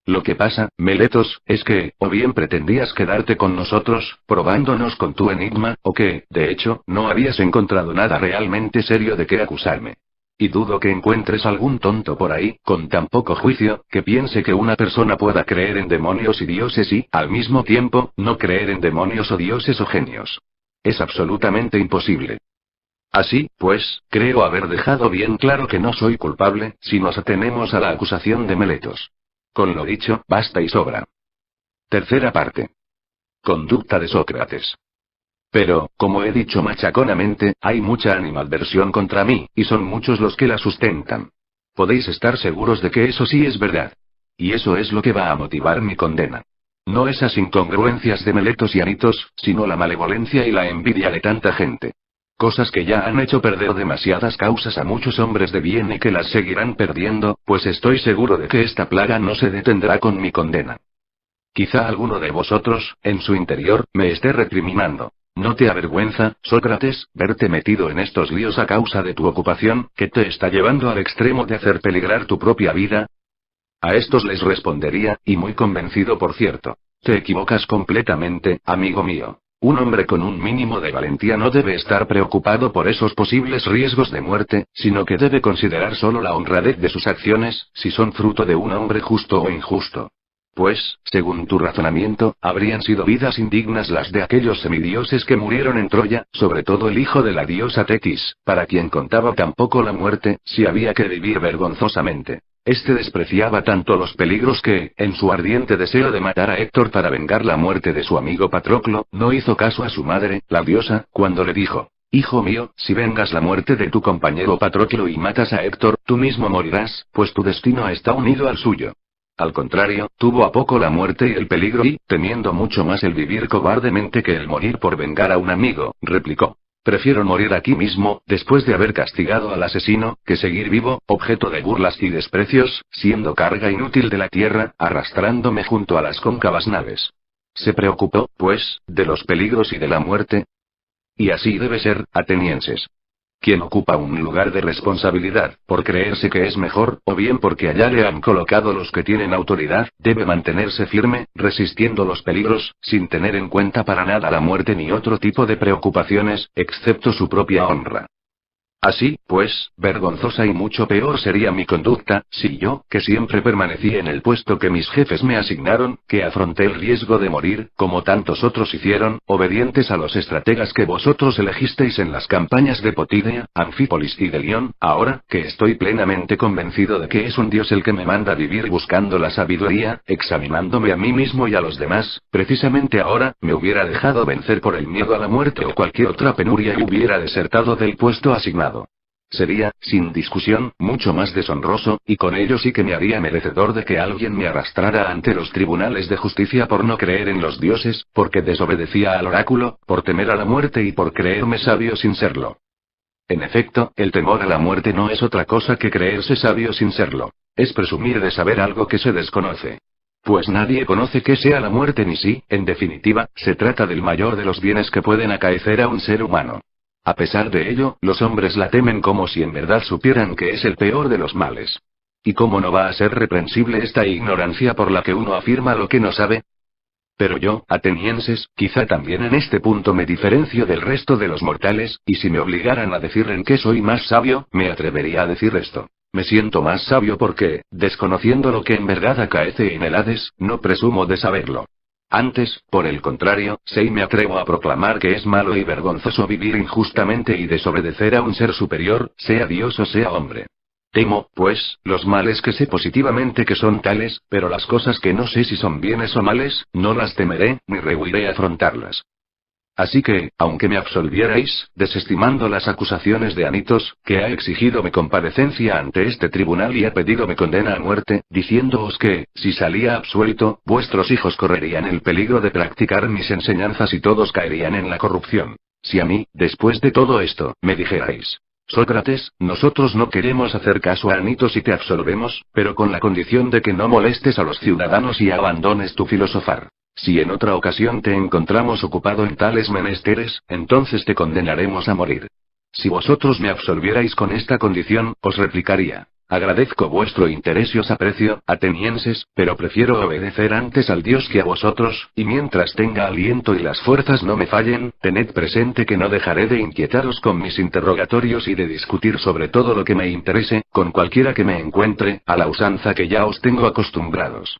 Lo que pasa, Meletos, es que, o bien pretendías quedarte con nosotros, probándonos con tu enigma, o que, de hecho, no habías encontrado nada realmente serio de qué acusarme. Y dudo que encuentres algún tonto por ahí, con tan poco juicio, que piense que una persona pueda creer en demonios y dioses y, al mismo tiempo, no creer en demonios o dioses o genios. Es absolutamente imposible. Así, pues, creo haber dejado bien claro que no soy culpable, si nos atenemos a la acusación de Meletos. Con lo dicho, basta y sobra. Tercera parte. Conducta de Sócrates. Pero, como he dicho machaconamente, hay mucha animadversión contra mí, y son muchos los que la sustentan. Podéis estar seguros de que eso sí es verdad. Y eso es lo que va a motivar mi condena. No esas incongruencias de Meletos y Anitos, sino la malevolencia y la envidia de tanta gente. Cosas que ya han hecho perder demasiadas causas a muchos hombres de bien y que las seguirán perdiendo, pues estoy seguro de que esta plaga no se detendrá con mi condena. Quizá alguno de vosotros, en su interior, me esté recriminando. ¿No te avergüenza, Sócrates, verte metido en estos líos a causa de tu ocupación, que te está llevando al extremo de hacer peligrar tu propia vida? A estos les respondería, y muy convencido por cierto. Te equivocas completamente, amigo mío. Un hombre con un mínimo de valentía no debe estar preocupado por esos posibles riesgos de muerte, sino que debe considerar solo la honradez de sus acciones, si son fruto de un hombre justo o injusto. Pues, según tu razonamiento, habrían sido vidas indignas las de aquellos semidioses que murieron en Troya, sobre todo el hijo de la diosa Tetis, para quien contaba tampoco la muerte, si había que vivir vergonzosamente. Este despreciaba tanto los peligros que, en su ardiente deseo de matar a Héctor para vengar la muerte de su amigo Patroclo, no hizo caso a su madre, la diosa, cuando le dijo: Hijo mío, si vengas la muerte de tu compañero Patroclo y matas a Héctor, tú mismo morirás, pues tu destino está unido al suyo. Al contrario, tuvo a poco la muerte y el peligro y, temiendo mucho más el vivir cobardemente que el morir por vengar a un amigo, replicó: Prefiero morir aquí mismo, después de haber castigado al asesino, que seguir vivo, objeto de burlas y desprecios, siendo carga inútil de la tierra, arrastrándome junto a las cóncavas naves. Se preocupó, pues, de los peligros y de la muerte. Y así debe ser, atenienses. Quien ocupa un lugar de responsabilidad, por creerse que es mejor, o bien porque allá le han colocado los que tienen autoridad, debe mantenerse firme, resistiendo los peligros, sin tener en cuenta para nada la muerte ni otro tipo de preocupaciones, excepto su propia honra. Así, pues, vergonzosa y mucho peor sería mi conducta, si yo, que siempre permanecí en el puesto que mis jefes me asignaron, que afronté el riesgo de morir, como tantos otros hicieron, obedientes a los estrategas que vosotros elegisteis en las campañas de Potidea, Anfípolis y de Lión, ahora, que estoy plenamente convencido de que es un dios el que me manda vivir buscando la sabiduría, examinándome a mí mismo y a los demás, precisamente ahora, me hubiera dejado vencer por el miedo a la muerte o cualquier otra penuria y hubiera desertado del puesto asignado. Sería, sin discusión, mucho más deshonroso, y con ello sí que me haría merecedor de que alguien me arrastrara ante los tribunales de justicia por no creer en los dioses, porque desobedecía al oráculo, por temer a la muerte y por creerme sabio sin serlo. En efecto, el temor a la muerte no es otra cosa que creerse sabio sin serlo. Es presumir de saber algo que se desconoce. Pues nadie conoce qué sea la muerte ni si, en definitiva, se trata del mayor de los bienes que pueden acaecer a un ser humano. A pesar de ello, los hombres la temen como si en verdad supieran que es el peor de los males. ¿Y cómo no va a ser reprensible esta ignorancia por la que uno afirma lo que no sabe? Pero yo, atenienses, quizá también en este punto me diferencio del resto de los mortales, y si me obligaran a decir en qué soy más sabio, me atrevería a decir esto. Me siento más sabio porque, desconociendo lo que en verdad acaece en el Hades, no presumo de saberlo. Antes, por el contrario, sé y me atrevo a proclamar que es malo y vergonzoso vivir injustamente y desobedecer a un ser superior, sea Dios o sea hombre. Temo, pues, los males que sé positivamente que son tales, pero las cosas que no sé si son bienes o males, no las temeré, ni rehuiré afrontarlas. Así que, aunque me absolvierais, desestimando las acusaciones de Anitos, que ha exigido mi comparecencia ante este tribunal y ha pedido mi condena a muerte, diciéndoos que, si salía absuelto, vuestros hijos correrían el peligro de practicar mis enseñanzas y todos caerían en la corrupción. Si a mí, después de todo esto, me dijerais: Sócrates, nosotros no queremos hacer caso a Anitos y te absolvemos, pero con la condición de que no molestes a los ciudadanos y abandones tu filosofar. Si en otra ocasión te encontramos ocupado en tales menesteres, entonces te condenaremos a morir. Si vosotros me absolvierais con esta condición, os replicaría: agradezco vuestro interés y os aprecio, atenienses, pero prefiero obedecer antes al Dios que a vosotros, y mientras tenga aliento y las fuerzas no me fallen, tened presente que no dejaré de inquietaros con mis interrogatorios y de discutir sobre todo lo que me interese, con cualquiera que me encuentre, a la usanza que ya os tengo acostumbrados.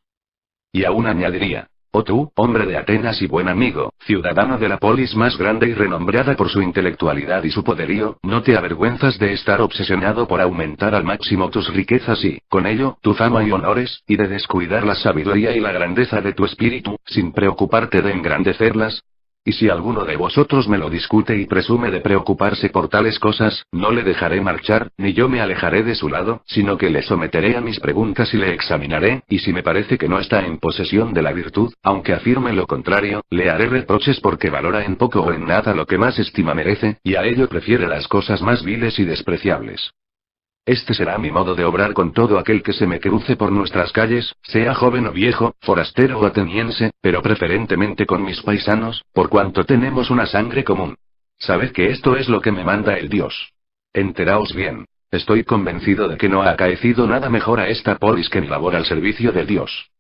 Y aún añadiría: Oh tú, hombre de Atenas y buen amigo, ciudadano de la polis más grande y renombrada por su intelectualidad y su poderío, ¿no te avergüenzas de estar obsesionado por aumentar al máximo tus riquezas y, con ello, tu fama y honores, y de descuidar la sabiduría y la grandeza de tu espíritu, sin preocuparte de engrandecerlas? Y si alguno de vosotros me lo discute y presume de preocuparse por tales cosas, no le dejaré marchar, ni yo me alejaré de su lado, sino que le someteré a mis preguntas y le examinaré, y si me parece que no está en posesión de la virtud, aunque afirme lo contrario, le haré reproches porque valora en poco o en nada lo que más estima merece, y a ello prefiere las cosas más viles y despreciables. Este será mi modo de obrar con todo aquel que se me cruce por nuestras calles, sea joven o viejo, forastero o ateniense, pero preferentemente con mis paisanos, por cuanto tenemos una sangre común. Sabed que esto es lo que me manda el Dios. Enteraos bien. Estoy convencido de que no ha acaecido nada mejor a esta polis que mi labor al servicio de Dios.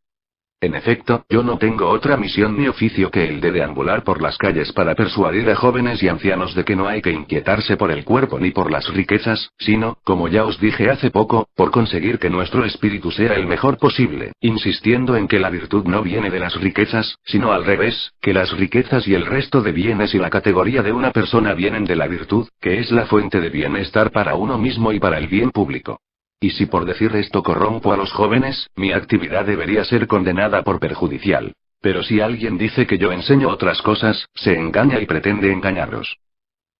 En efecto, yo no tengo otra misión ni oficio que el de deambular por las calles para persuadir a jóvenes y ancianos de que no hay que inquietarse por el cuerpo ni por las riquezas, sino, como ya os dije hace poco, por conseguir que nuestro espíritu sea el mejor posible, insistiendo en que la virtud no viene de las riquezas, sino al revés, que las riquezas y el resto de bienes y la categoría de una persona vienen de la virtud, que es la fuente de bienestar para uno mismo y para el bien público. Y si por decir esto corrompo a los jóvenes, mi actividad debería ser condenada por perjudicial. Pero si alguien dice que yo enseño otras cosas, se engaña y pretende engañaros.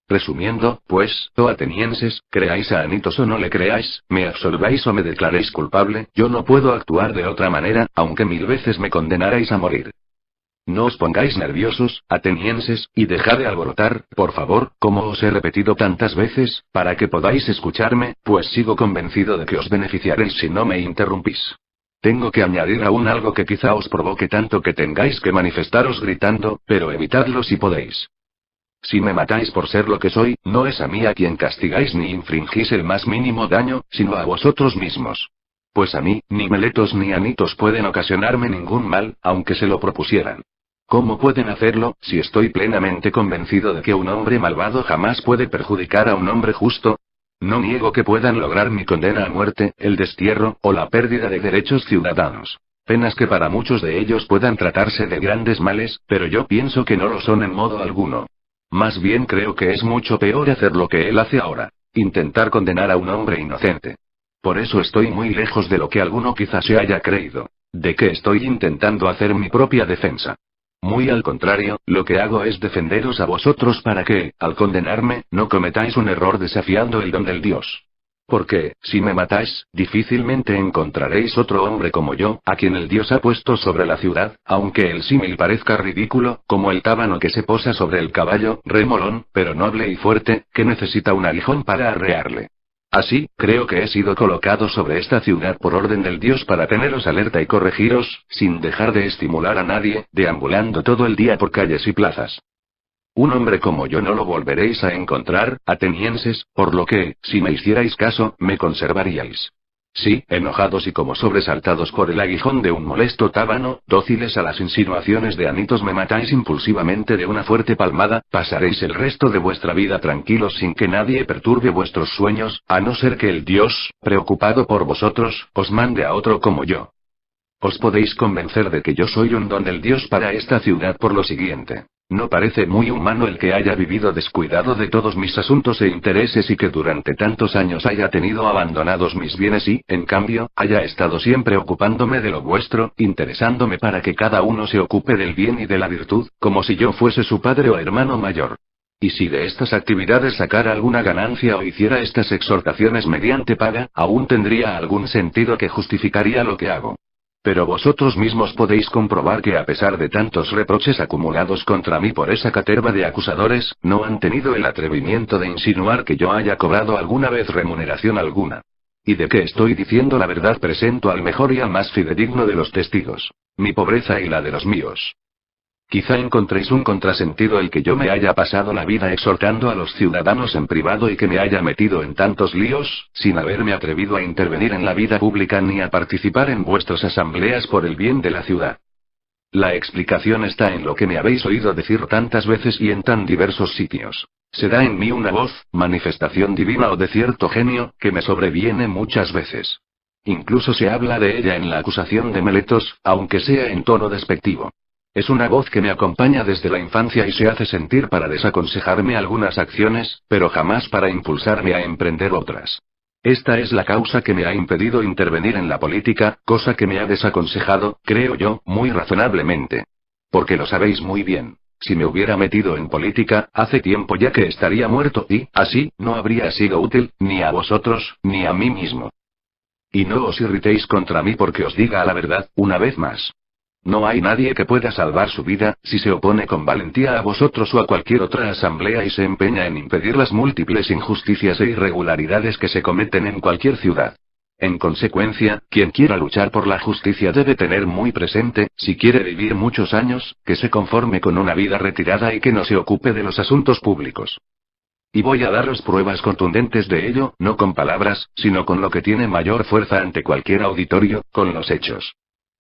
Resumiendo, pues, oh atenienses, creáis a Anitos o no le creáis, me absolváis o me declaréis culpable, yo no puedo actuar de otra manera, aunque 1000 veces me condenarais a morir. No os pongáis nerviosos, atenienses, y dejad de alborotar, por favor, como os he repetido tantas veces, para que podáis escucharme, pues sigo convencido de que os beneficiaréis si no me interrumpís. Tengo que añadir aún algo que quizá os provoque tanto que tengáis que manifestaros gritando, pero evitadlo si podéis. Si me matáis por ser lo que soy, no es a mí a quien castigáis ni infringís el más mínimo daño, sino a vosotros mismos. Pues a mí, ni Meletos ni Anitos pueden ocasionarme ningún mal, aunque se lo propusieran. ¿Cómo pueden hacerlo, si estoy plenamente convencido de que un hombre malvado jamás puede perjudicar a un hombre justo? No niego que puedan lograr mi condena a muerte, el destierro, o la pérdida de derechos ciudadanos. Penas que para muchos de ellos puedan tratarse de grandes males, pero yo pienso que no lo son en modo alguno. Más bien creo que es mucho peor hacer lo que él hace ahora. Intentar condenar a un hombre inocente. Por eso estoy muy lejos de lo que alguno quizá se haya creído. De que estoy intentando hacer mi propia defensa. Muy al contrario, lo que hago es defenderos a vosotros para que, al condenarme, no cometáis un error desafiando el don del Dios. Porque, si me matáis, difícilmente encontraréis otro hombre como yo, a quien el Dios ha puesto sobre la ciudad, aunque el símil parezca ridículo, como el tábano que se posa sobre el caballo, remolón, pero noble y fuerte, que necesita un aguijón para arrearle. Así, creo que he sido colocado sobre esta ciudad por orden del Dios para teneros alerta y corregiros, sin dejar de estimular a nadie, deambulando todo el día por calles y plazas. Un hombre como yo no lo volveréis a encontrar, atenienses, por lo que, si me hicierais caso, me conservaríais. Sí, enojados y como sobresaltados por el aguijón de un molesto tábano, dóciles a las insinuaciones de Anitos me matáis impulsivamente de una fuerte palmada, pasaréis el resto de vuestra vida tranquilos sin que nadie perturbe vuestros sueños, a no ser que el Dios, preocupado por vosotros, os mande a otro como yo. Os podéis convencer de que yo soy un don del Dios para esta ciudad por lo siguiente. No parece muy humano el que haya vivido descuidado de todos mis asuntos e intereses y que durante tantos años haya tenido abandonados mis bienes y, en cambio, haya estado siempre ocupándome de lo vuestro, interesándome para que cada uno se ocupe del bien y de la virtud, como si yo fuese su padre o hermano mayor. Y si de estas actividades sacara alguna ganancia o hiciera estas exhortaciones mediante paga, aún tendría algún sentido que justificaría lo que hago. Pero vosotros mismos podéis comprobar que a pesar de tantos reproches acumulados contra mí por esa caterva de acusadores, no han tenido el atrevimiento de insinuar que yo haya cobrado alguna vez remuneración alguna. Y de que estoy diciendo la verdad presento al mejor y al más fidedigno de los testigos, mi pobreza y la de los míos. Quizá encontréis un contrasentido el que yo me haya pasado la vida exhortando a los ciudadanos en privado y que me haya metido en tantos líos, sin haberme atrevido a intervenir en la vida pública ni a participar en vuestras asambleas por el bien de la ciudad. La explicación está en lo que me habéis oído decir tantas veces y en tan diversos sitios. Se da en mí una voz, manifestación divina o de cierto genio, que me sobreviene muchas veces. Incluso se habla de ella en la acusación de Meletos, aunque sea en tono despectivo. Es una voz que me acompaña desde la infancia y se hace sentir para desaconsejarme algunas acciones, pero jamás para impulsarme a emprender otras. Esta es la causa que me ha impedido intervenir en la política, cosa que me ha desaconsejado, creo yo, muy razonablemente. Porque lo sabéis muy bien. Si me hubiera metido en política, hace tiempo ya que estaría muerto y, así, no habría sido útil, ni a vosotros, ni a mí mismo. Y no os irritéis contra mí porque os diga la verdad, una vez más. No hay nadie que pueda salvar su vida, si se opone con valentía a vosotros o a cualquier otra asamblea y se empeña en impedir las múltiples injusticias e irregularidades que se cometen en cualquier ciudad. En consecuencia, quien quiera luchar por la justicia debe tener muy presente, si quiere vivir muchos años, que se conforme con una vida retirada y que no se ocupe de los asuntos públicos. Y voy a daros pruebas contundentes de ello, no con palabras, sino con lo que tiene mayor fuerza ante cualquier auditorio, con los hechos.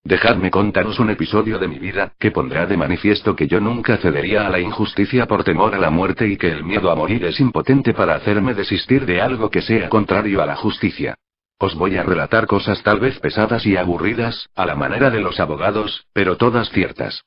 Dejadme contaros un episodio de mi vida, que pondrá de manifiesto que yo nunca cedería a la injusticia por temor a la muerte y que el miedo a morir es impotente para hacerme desistir de algo que sea contrario a la justicia. Os voy a relatar cosas tal vez pesadas y aburridas, a la manera de los abogados, pero todas ciertas.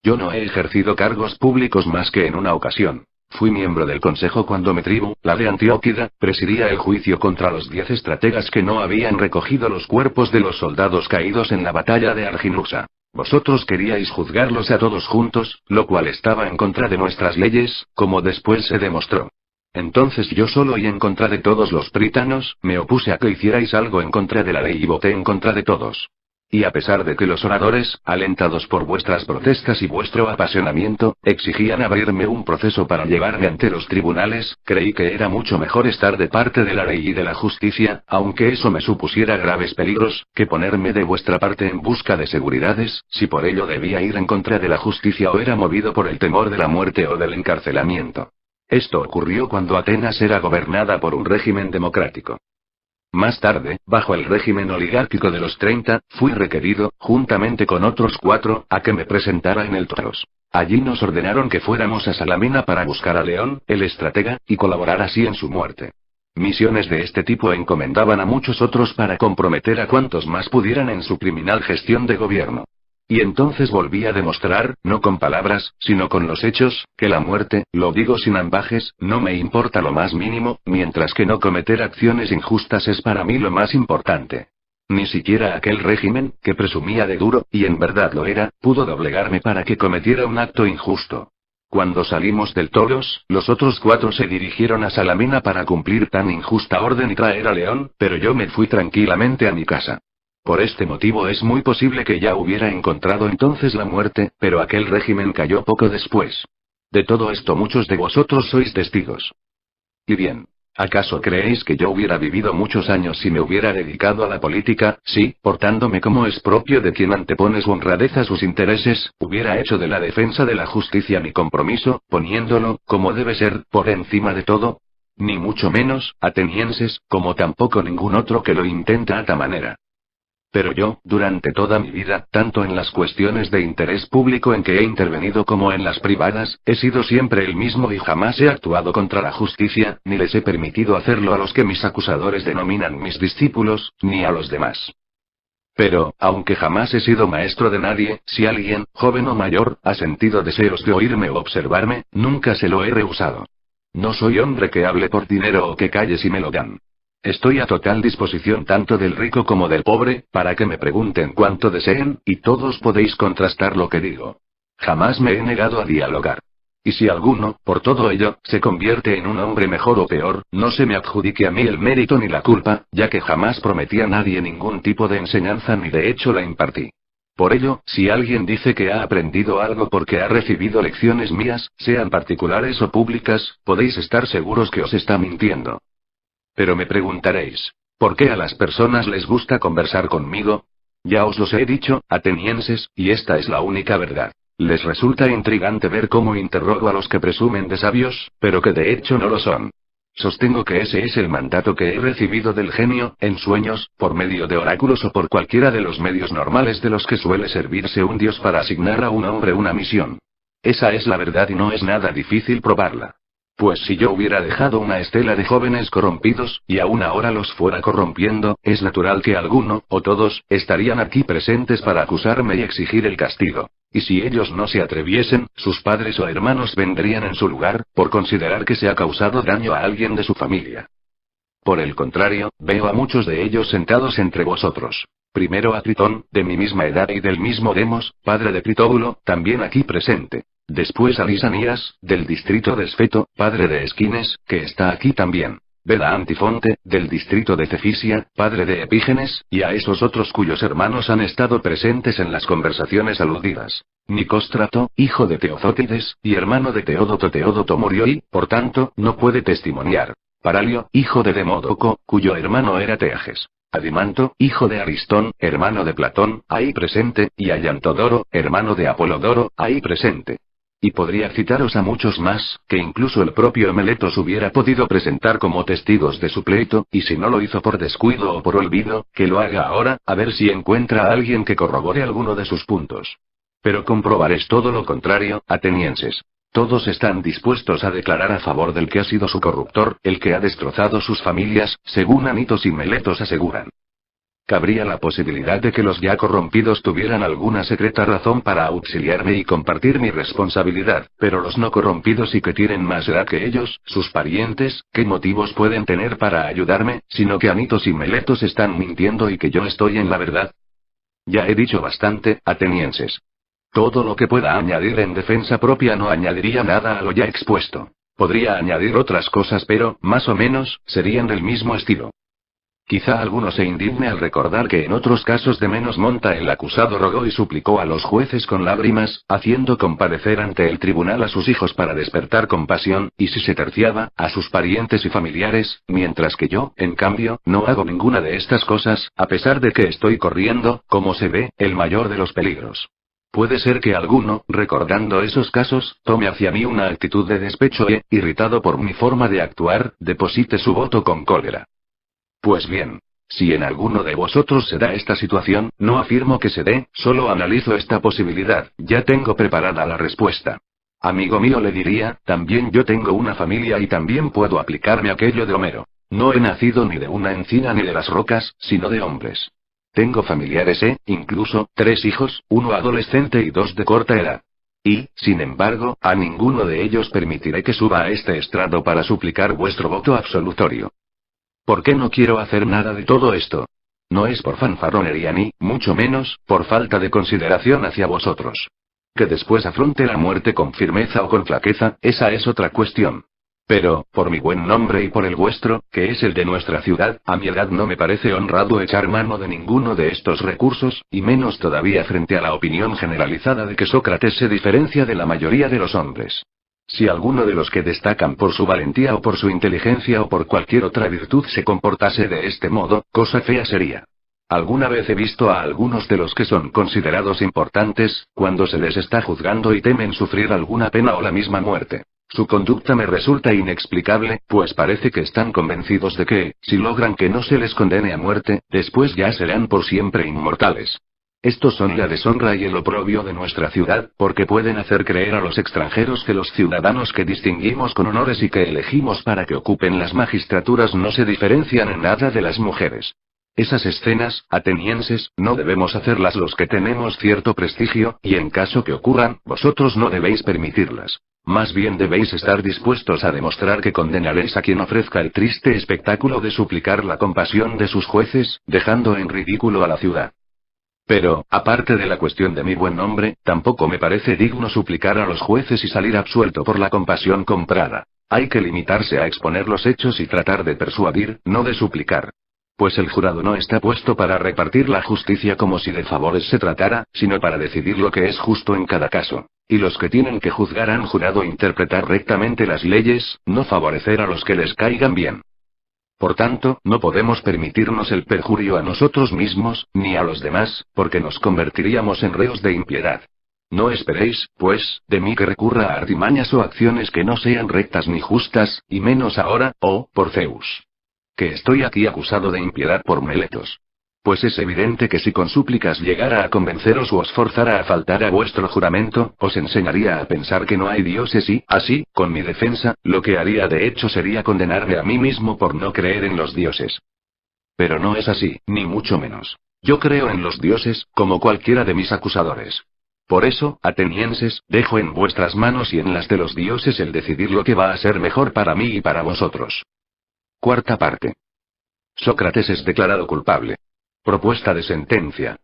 Yo no he ejercido cargos públicos más que en una ocasión. Fui miembro del consejo cuando mi tribu, la de Antioquida, presidía el juicio contra los 10 estrategas que no habían recogido los cuerpos de los soldados caídos en la batalla de Arginusa. Vosotros queríais juzgarlos a todos juntos, lo cual estaba en contra de nuestras leyes, como después se demostró. Entonces yo solo y en contra de todos los prítanos, me opuse a que hicierais algo en contra de la ley y voté en contra de todos. Y a pesar de que los oradores, alentados por vuestras protestas y vuestro apasionamiento, exigían abrirme un proceso para llevarme ante los tribunales, creí que era mucho mejor estar de parte de la ley y de la justicia, aunque eso me supusiera graves peligros, que ponerme de vuestra parte en busca de seguridades, si por ello debía ir en contra de la justicia o era movido por el temor de la muerte o del encarcelamiento. Esto ocurrió cuando Atenas era gobernada por un régimen democrático. Más tarde, bajo el régimen oligárquico de los 30, fui requerido, juntamente con otros 4, a que me presentara en el Toros. Allí nos ordenaron que fuéramos a Salamina para buscar a León, el estratega, y colaborar así en su muerte. Misiones de este tipo encomendaban a muchos otros para comprometer a cuantos más pudieran en su criminal gestión de gobierno. Y entonces volví a demostrar, no con palabras, sino con los hechos, que la muerte, lo digo sin ambajes, no me importa lo más mínimo, mientras que no cometer acciones injustas es para mí lo más importante. Ni siquiera aquel régimen, que presumía de duro, y en verdad lo era, pudo doblegarme para que cometiera un acto injusto. Cuando salimos del Toros, los otros 4 se dirigieron a Salamina para cumplir tan injusta orden y traer a León, pero yo me fui tranquilamente a mi casa. Por este motivo es muy posible que ya hubiera encontrado entonces la muerte, pero aquel régimen cayó poco después. De todo esto muchos de vosotros sois testigos. Y bien, ¿acaso creéis que yo hubiera vivido muchos años si me hubiera dedicado a la política, si, portándome como es propio de quien antepone su honradez a sus intereses, hubiera hecho de la defensa de la justicia mi compromiso, poniéndolo, como debe ser, por encima de todo? Ni mucho menos, atenienses, como tampoco ningún otro que lo intenta a ta manera. Pero yo, durante toda mi vida, tanto en las cuestiones de interés público en que he intervenido como en las privadas, he sido siempre el mismo y jamás he actuado contra la justicia, ni les he permitido hacerlo a los que mis acusadores denominan mis discípulos, ni a los demás. Pero, aunque jamás he sido maestro de nadie, si alguien, joven o mayor, ha sentido deseos de oírme o observarme, nunca se lo he rehusado. No soy hombre que hable por dinero o que calle si me lo dan. Estoy a total disposición tanto del rico como del pobre, para que me pregunten cuanto deseen, y todos podéis contrastar lo que digo. Jamás me he negado a dialogar. Y si alguno, por todo ello, se convierte en un hombre mejor o peor, no se me adjudique a mí el mérito ni la culpa, ya que jamás prometí a nadie ningún tipo de enseñanza ni de hecho la impartí. Por ello, si alguien dice que ha aprendido algo porque ha recibido lecciones mías, sean particulares o públicas, podéis estar seguros que os está mintiendo. Pero me preguntaréis, ¿por qué a las personas les gusta conversar conmigo? Ya os los he dicho, atenienses, y esta es la única verdad. Les resulta intrigante ver cómo interrogo a los que presumen de sabios, pero que de hecho no lo son. Sostengo que ese es el mandato que he recibido del genio, en sueños, por medio de oráculos o por cualquiera de los medios normales de los que suele servirse un dios para asignar a un hombre una misión. Esa es la verdad y no es nada difícil probarla. Pues si yo hubiera dejado una estela de jóvenes corrompidos, y aún ahora los fuera corrompiendo, es natural que alguno, o todos, estarían aquí presentes para acusarme y exigir el castigo. Y si ellos no se atreviesen, sus padres o hermanos vendrían en su lugar, por considerar que se ha causado daño a alguien de su familia. Por el contrario, veo a muchos de ellos sentados entre vosotros. Primero a Tritón, de mi misma edad y del mismo Demos, padre de Critóbulo, también aquí presente. Después a Lisanías, del distrito de Esfeto, padre de Esquines, que está aquí también. Ved a Antifonte, del distrito de Cefisia, padre de Epígenes, y a esos otros cuyos hermanos han estado presentes en las conversaciones aludidas. Nicóstrato, hijo de Teofótides, y hermano de Teódoto. Teódoto murió y, por tanto, no puede testimoniar. Paralio, hijo de Demódoco, cuyo hermano era Teages. Adimanto, hijo de Aristón, hermano de Platón, ahí presente, y Ayantodoro, hermano de Apolodoro, ahí presente. Y podría citaros a muchos más, que incluso el propio Meletos hubiera podido presentar como testigos de su pleito, y si no lo hizo por descuido o por olvido, que lo haga ahora, a ver si encuentra a alguien que corrobore alguno de sus puntos. Pero comprobaréis todo lo contrario, atenienses. Todos están dispuestos a declarar a favor del que ha sido su corruptor, el que ha destrozado sus familias, según Anitos y Meletos aseguran. Cabría la posibilidad de que los ya corrompidos tuvieran alguna secreta razón para auxiliarme y compartir mi responsabilidad, pero los no corrompidos y que tienen más edad que ellos, sus parientes, ¿qué motivos pueden tener para ayudarme, sino que Anitos y Meletos están mintiendo y que yo estoy en la verdad? Ya he dicho bastante, atenienses. Todo lo que pueda añadir en defensa propia no añadiría nada a lo ya expuesto. Podría añadir otras cosas pero, más o menos, serían del mismo estilo. Quizá alguno se indigne al recordar que en otros casos de menos monta el acusado rogó y suplicó a los jueces con lágrimas, haciendo comparecer ante el tribunal a sus hijos para despertar compasión, y si se terciaba, a sus parientes y familiares, mientras que yo, en cambio, no hago ninguna de estas cosas, a pesar de que estoy corriendo, como se ve, el mayor de los peligros. Puede ser que alguno, recordando esos casos, tome hacia mí una actitud de despecho e, irritado por mi forma de actuar, deposite su voto con cólera. Pues bien, si en alguno de vosotros se da esta situación, no afirmo que se dé, solo analizo esta posibilidad, ya tengo preparada la respuesta. Amigo mío, le diría, también yo tengo una familia y también puedo aplicarme aquello de Homero. No he nacido ni de una encina ni de las rocas, sino de hombres. Tengo familiares incluso, 3 hijos, 1 adolescente y 2 de corta edad. Y, sin embargo, a ninguno de ellos permitiré que suba a este estrado para suplicar vuestro voto absolutorio. ¿Por qué no quiero hacer nada de todo esto? No es por fanfarronería ni, mucho menos, por falta de consideración hacia vosotros. Que después afronte la muerte con firmeza o con flaqueza, esa es otra cuestión. Pero, por mi buen nombre y por el vuestro, que es el de nuestra ciudad, a mi edad no me parece honrado echar mano de ninguno de estos recursos, y menos todavía frente a la opinión generalizada de que Sócrates se diferencia de la mayoría de los hombres. Si alguno de los que destacan por su valentía o por su inteligencia o por cualquier otra virtud se comportase de este modo, cosa fea sería. Alguna vez he visto a algunos de los que son considerados importantes, cuando se les está juzgando y temen sufrir alguna pena o la misma muerte. Su conducta me resulta inexplicable, pues parece que están convencidos de que, si logran que no se les condene a muerte, después ya serán por siempre inmortales. Estos son la deshonra y el oprobio de nuestra ciudad, porque pueden hacer creer a los extranjeros que los ciudadanos que distinguimos con honores y que elegimos para que ocupen las magistraturas no se diferencian en nada de las mujeres. Esas escenas, atenienses, no debemos hacerlas los que tenemos cierto prestigio, y en caso que ocurran, vosotros no debéis permitirlas. Más bien debéis estar dispuestos a demostrar que condenaréis a quien ofrezca el triste espectáculo de suplicar la compasión de sus jueces, dejando en ridículo a la ciudad. Pero, aparte de la cuestión de mi buen nombre, tampoco me parece digno suplicar a los jueces y salir absuelto por la compasión comprada. Hay que limitarse a exponer los hechos y tratar de persuadir, no de suplicar. Pues el jurado no está puesto para repartir la justicia como si de favores se tratara, sino para decidir lo que es justo en cada caso. Y los que tienen que juzgar han jurado interpretar rectamente las leyes, no favorecer a los que les caigan bien. Por tanto, no podemos permitirnos el perjurio a nosotros mismos, ni a los demás, porque nos convertiríamos en reos de impiedad. No esperéis, pues, de mí que recurra a artimañas o acciones que no sean rectas ni justas, y menos ahora, por Zeus. Que estoy aquí acusado de impiedad por Meletos. Pues es evidente que si con súplicas llegara a convenceros o os forzara a faltar a vuestro juramento, os enseñaría a pensar que no hay dioses y, así, con mi defensa, lo que haría de hecho sería condenarme a mí mismo por no creer en los dioses. Pero no es así, ni mucho menos. Yo creo en los dioses, como cualquiera de mis acusadores. Por eso, atenienses, dejo en vuestras manos y en las de los dioses el decidir lo que va a ser mejor para mí y para vosotros. Cuarta parte. Sócrates es declarado culpable. Propuesta de sentencia.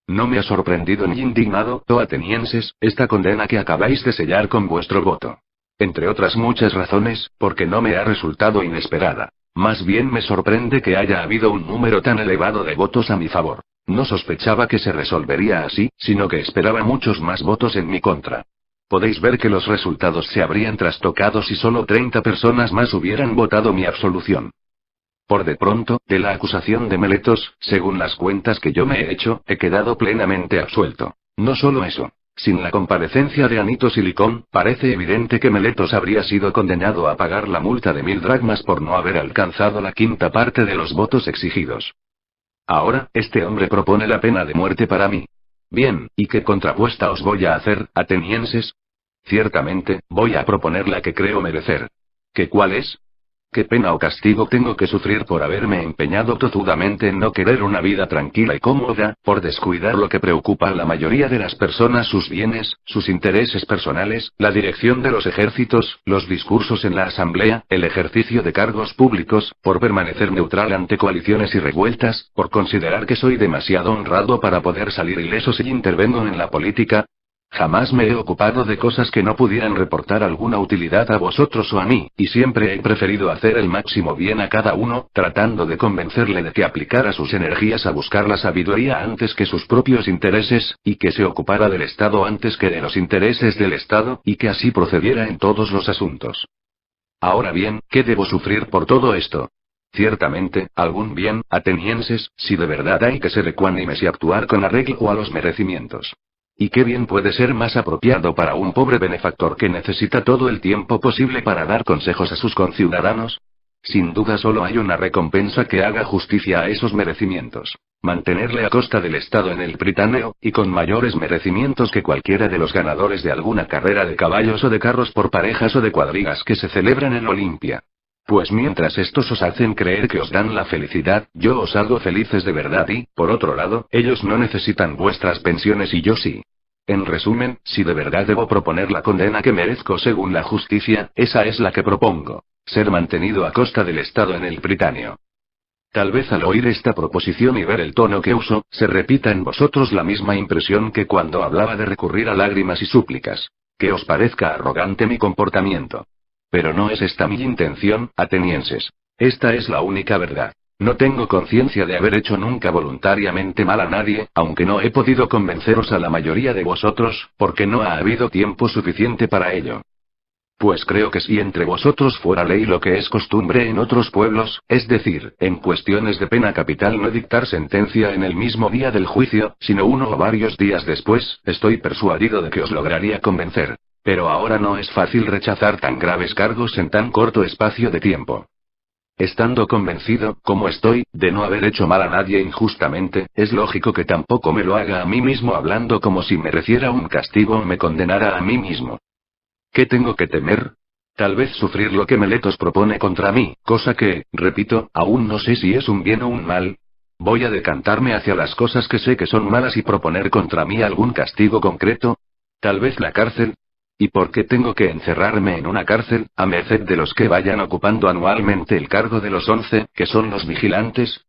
No me ha sorprendido ni indignado, oh atenienses, esta condena que acabáis de sellar con vuestro voto. Entre otras muchas razones, porque no me ha resultado inesperada. Más bien me sorprende que haya habido un número tan elevado de votos a mi favor. No sospechaba que se resolvería así, sino que esperaba muchos más votos en mi contra. Podéis ver que los resultados se habrían trastocado si solo 30 personas más hubieran votado mi absolución. Por de pronto, de la acusación de Meletos, según las cuentas que yo me he hecho, he quedado plenamente absuelto. No solo eso. Sin la comparecencia de Anito Silicón, parece evidente que Meletos habría sido condenado a pagar la multa de 1000 dracmas por no haber alcanzado la quinta parte de los votos exigidos. Ahora, este hombre propone la pena de muerte para mí. Bien, ¿y qué contrapuesta os voy a hacer, atenienses? Ciertamente, voy a proponer la que creo merecer. ¿Qué cuál es? ¿Qué pena o castigo tengo que sufrir por haberme empeñado tozudamente en no querer una vida tranquila y cómoda, por descuidar lo que preocupa a la mayoría de las personas, sus bienes, sus intereses personales, la dirección de los ejércitos, los discursos en la asamblea, el ejercicio de cargos públicos, por permanecer neutral ante coaliciones y revueltas, por considerar que soy demasiado honrado para poder salir ileso si intervengo en la política? Jamás me he ocupado de cosas que no pudieran reportar alguna utilidad a vosotros o a mí, y siempre he preferido hacer el máximo bien a cada uno, tratando de convencerle de que aplicara sus energías a buscar la sabiduría antes que sus propios intereses, y que se ocupara del Estado antes que de los intereses del Estado, y que así procediera en todos los asuntos. Ahora bien, ¿qué debo sufrir por todo esto? Ciertamente, algún bien, atenienses, si de verdad hay que ser ecuánimes y actuar con arreglo a los merecimientos. ¿Y qué bien puede ser más apropiado para un pobre benefactor que necesita todo el tiempo posible para dar consejos a sus conciudadanos? Sin duda solo hay una recompensa que haga justicia a esos merecimientos. Mantenerle a costa del Estado en el Británeo, y con mayores merecimientos que cualquiera de los ganadores de alguna carrera de caballos o de carros por parejas o de cuadrigas que se celebran en Olimpia. Pues mientras estos os hacen creer que os dan la felicidad, yo os hago felices de verdad y, por otro lado, ellos no necesitan vuestras pensiones y yo sí. En resumen, si de verdad debo proponer la condena que merezco según la justicia, esa es la que propongo. Ser mantenido a costa del Estado en el Británeo. Tal vez al oír esta proposición y ver el tono que uso, se repita en vosotros la misma impresión que cuando hablaba de recurrir a lágrimas y súplicas. Que os parezca arrogante mi comportamiento. Pero no es esta mi intención, atenienses. Esta es la única verdad. No tengo conciencia de haber hecho nunca voluntariamente mal a nadie, aunque no he podido convenceros a la mayoría de vosotros, porque no ha habido tiempo suficiente para ello. Pues creo que si entre vosotros fuera ley lo que es costumbre en otros pueblos, es decir, en cuestiones de pena capital no dictar sentencia en el mismo día del juicio, sino uno o varios días después, estoy persuadido de que os lograría convencer. Pero ahora no es fácil rechazar tan graves cargos en tan corto espacio de tiempo. Estando convencido, como estoy, de no haber hecho mal a nadie injustamente, es lógico que tampoco me lo haga a mí mismo hablando como si mereciera un castigo o me condenara a mí mismo. ¿Qué tengo que temer? Tal vez sufrir lo que Meletos propone contra mí, cosa que, repito, aún no sé si es un bien o un mal. Voy a decantarme hacia las cosas que sé que son malas y proponer contra mí algún castigo concreto. Tal vez la cárcel. ¿Y por qué tengo que encerrarme en una cárcel, a merced de los que vayan ocupando anualmente el cargo de los 11, que son los vigilantes?